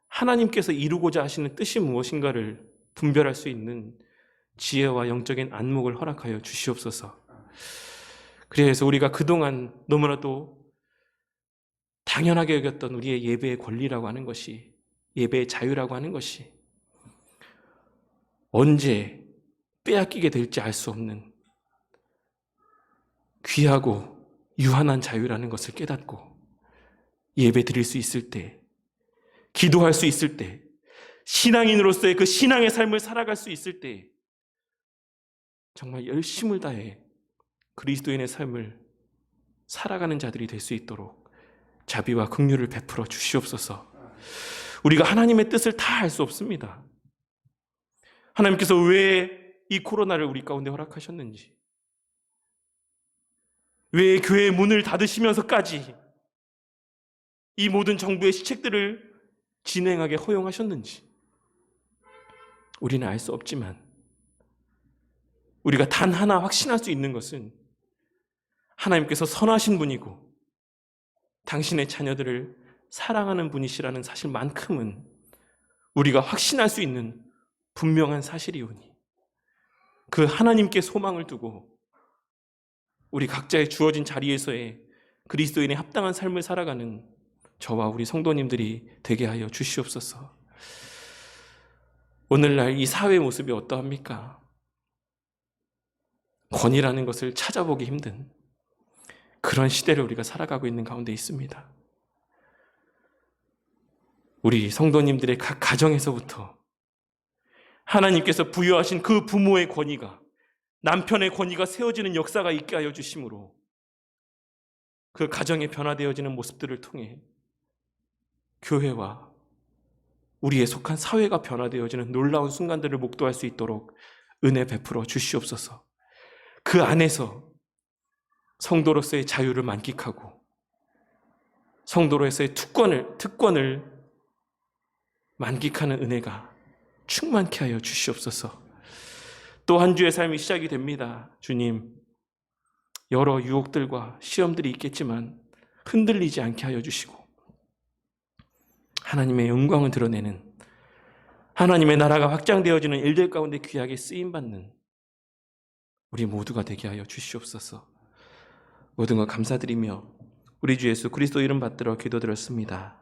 하나님께서 이루고자 하시는 뜻이 무엇인가를 분별할 수 있는 지혜와 영적인 안목을 허락하여 주시옵소서. 그래서 우리가 그동안 너무나도 당연하게 여겼던 우리의 예배의 권리라고 하는 것이, 예배의 자유라고 하는 것이 언제 빼앗기게 될지 알 수 없는 귀하고 유한한 자유라는 것을 깨닫고 예배 드릴 수 있을 때, 기도할 수 있을 때, 신앙인으로서의 그 신앙의 삶을 살아갈 수 있을 때 정말 열심을 다해 그리스도인의 삶을 살아가는 자들이 될 수 있도록 자비와 긍휼을 베풀어 주시옵소서. 우리가 하나님의 뜻을 다 알 수 없습니다. 하나님께서 왜 이 코로나를 우리 가운데 허락하셨는지, 왜 교회의 문을 닫으시면서까지 이 모든 정부의 시책들을 진행하게 허용하셨는지 우리는 알 수 없지만 우리가 단 하나 확신할 수 있는 것은 하나님께서 선하신 분이고 당신의 자녀들을 사랑하는 분이시라는 사실만큼은 우리가 확신할 수 있는 분명한 사실이오니 그 하나님께 소망을 두고 우리 각자의 주어진 자리에서의 그리스도인의 합당한 삶을 살아가는 저와 우리 성도님들이 되게 하여 주시옵소서. 오늘날 이 사회의 모습이 어떠합니까? 권위라는 것을 찾아보기 힘든 그런 시대를 우리가 살아가고 있는 가운데 있습니다. 우리 성도님들의 각 가정에서부터 하나님께서 부여하신 그 부모의 권위가, 남편의 권위가 세워지는 역사가 있게 하여 주심으로 그 가정이 변화되어지는 모습들을 통해 교회와 우리의 속한 사회가 변화되어지는 놀라운 순간들을 목도할 수 있도록 은혜 베풀어 주시옵소서. 그 안에서 성도로서의 자유를 만끽하고 성도로서의 특권을 만끽하는 은혜가 충만케 하여 주시옵소서. 또 한 주의 삶이 시작이 됩니다. 주님, 여러 유혹들과 시험들이 있겠지만 흔들리지 않게 하여 주시고 하나님의 영광을 드러내는, 하나님의 나라가 확장되어지는 일들 가운데 귀하게 쓰임받는 우리 모두가 되게 하여 주시옵소서. 모든 것 감사드리며 우리 주 예수 그리스도 이름 받들어 기도드렸습니다.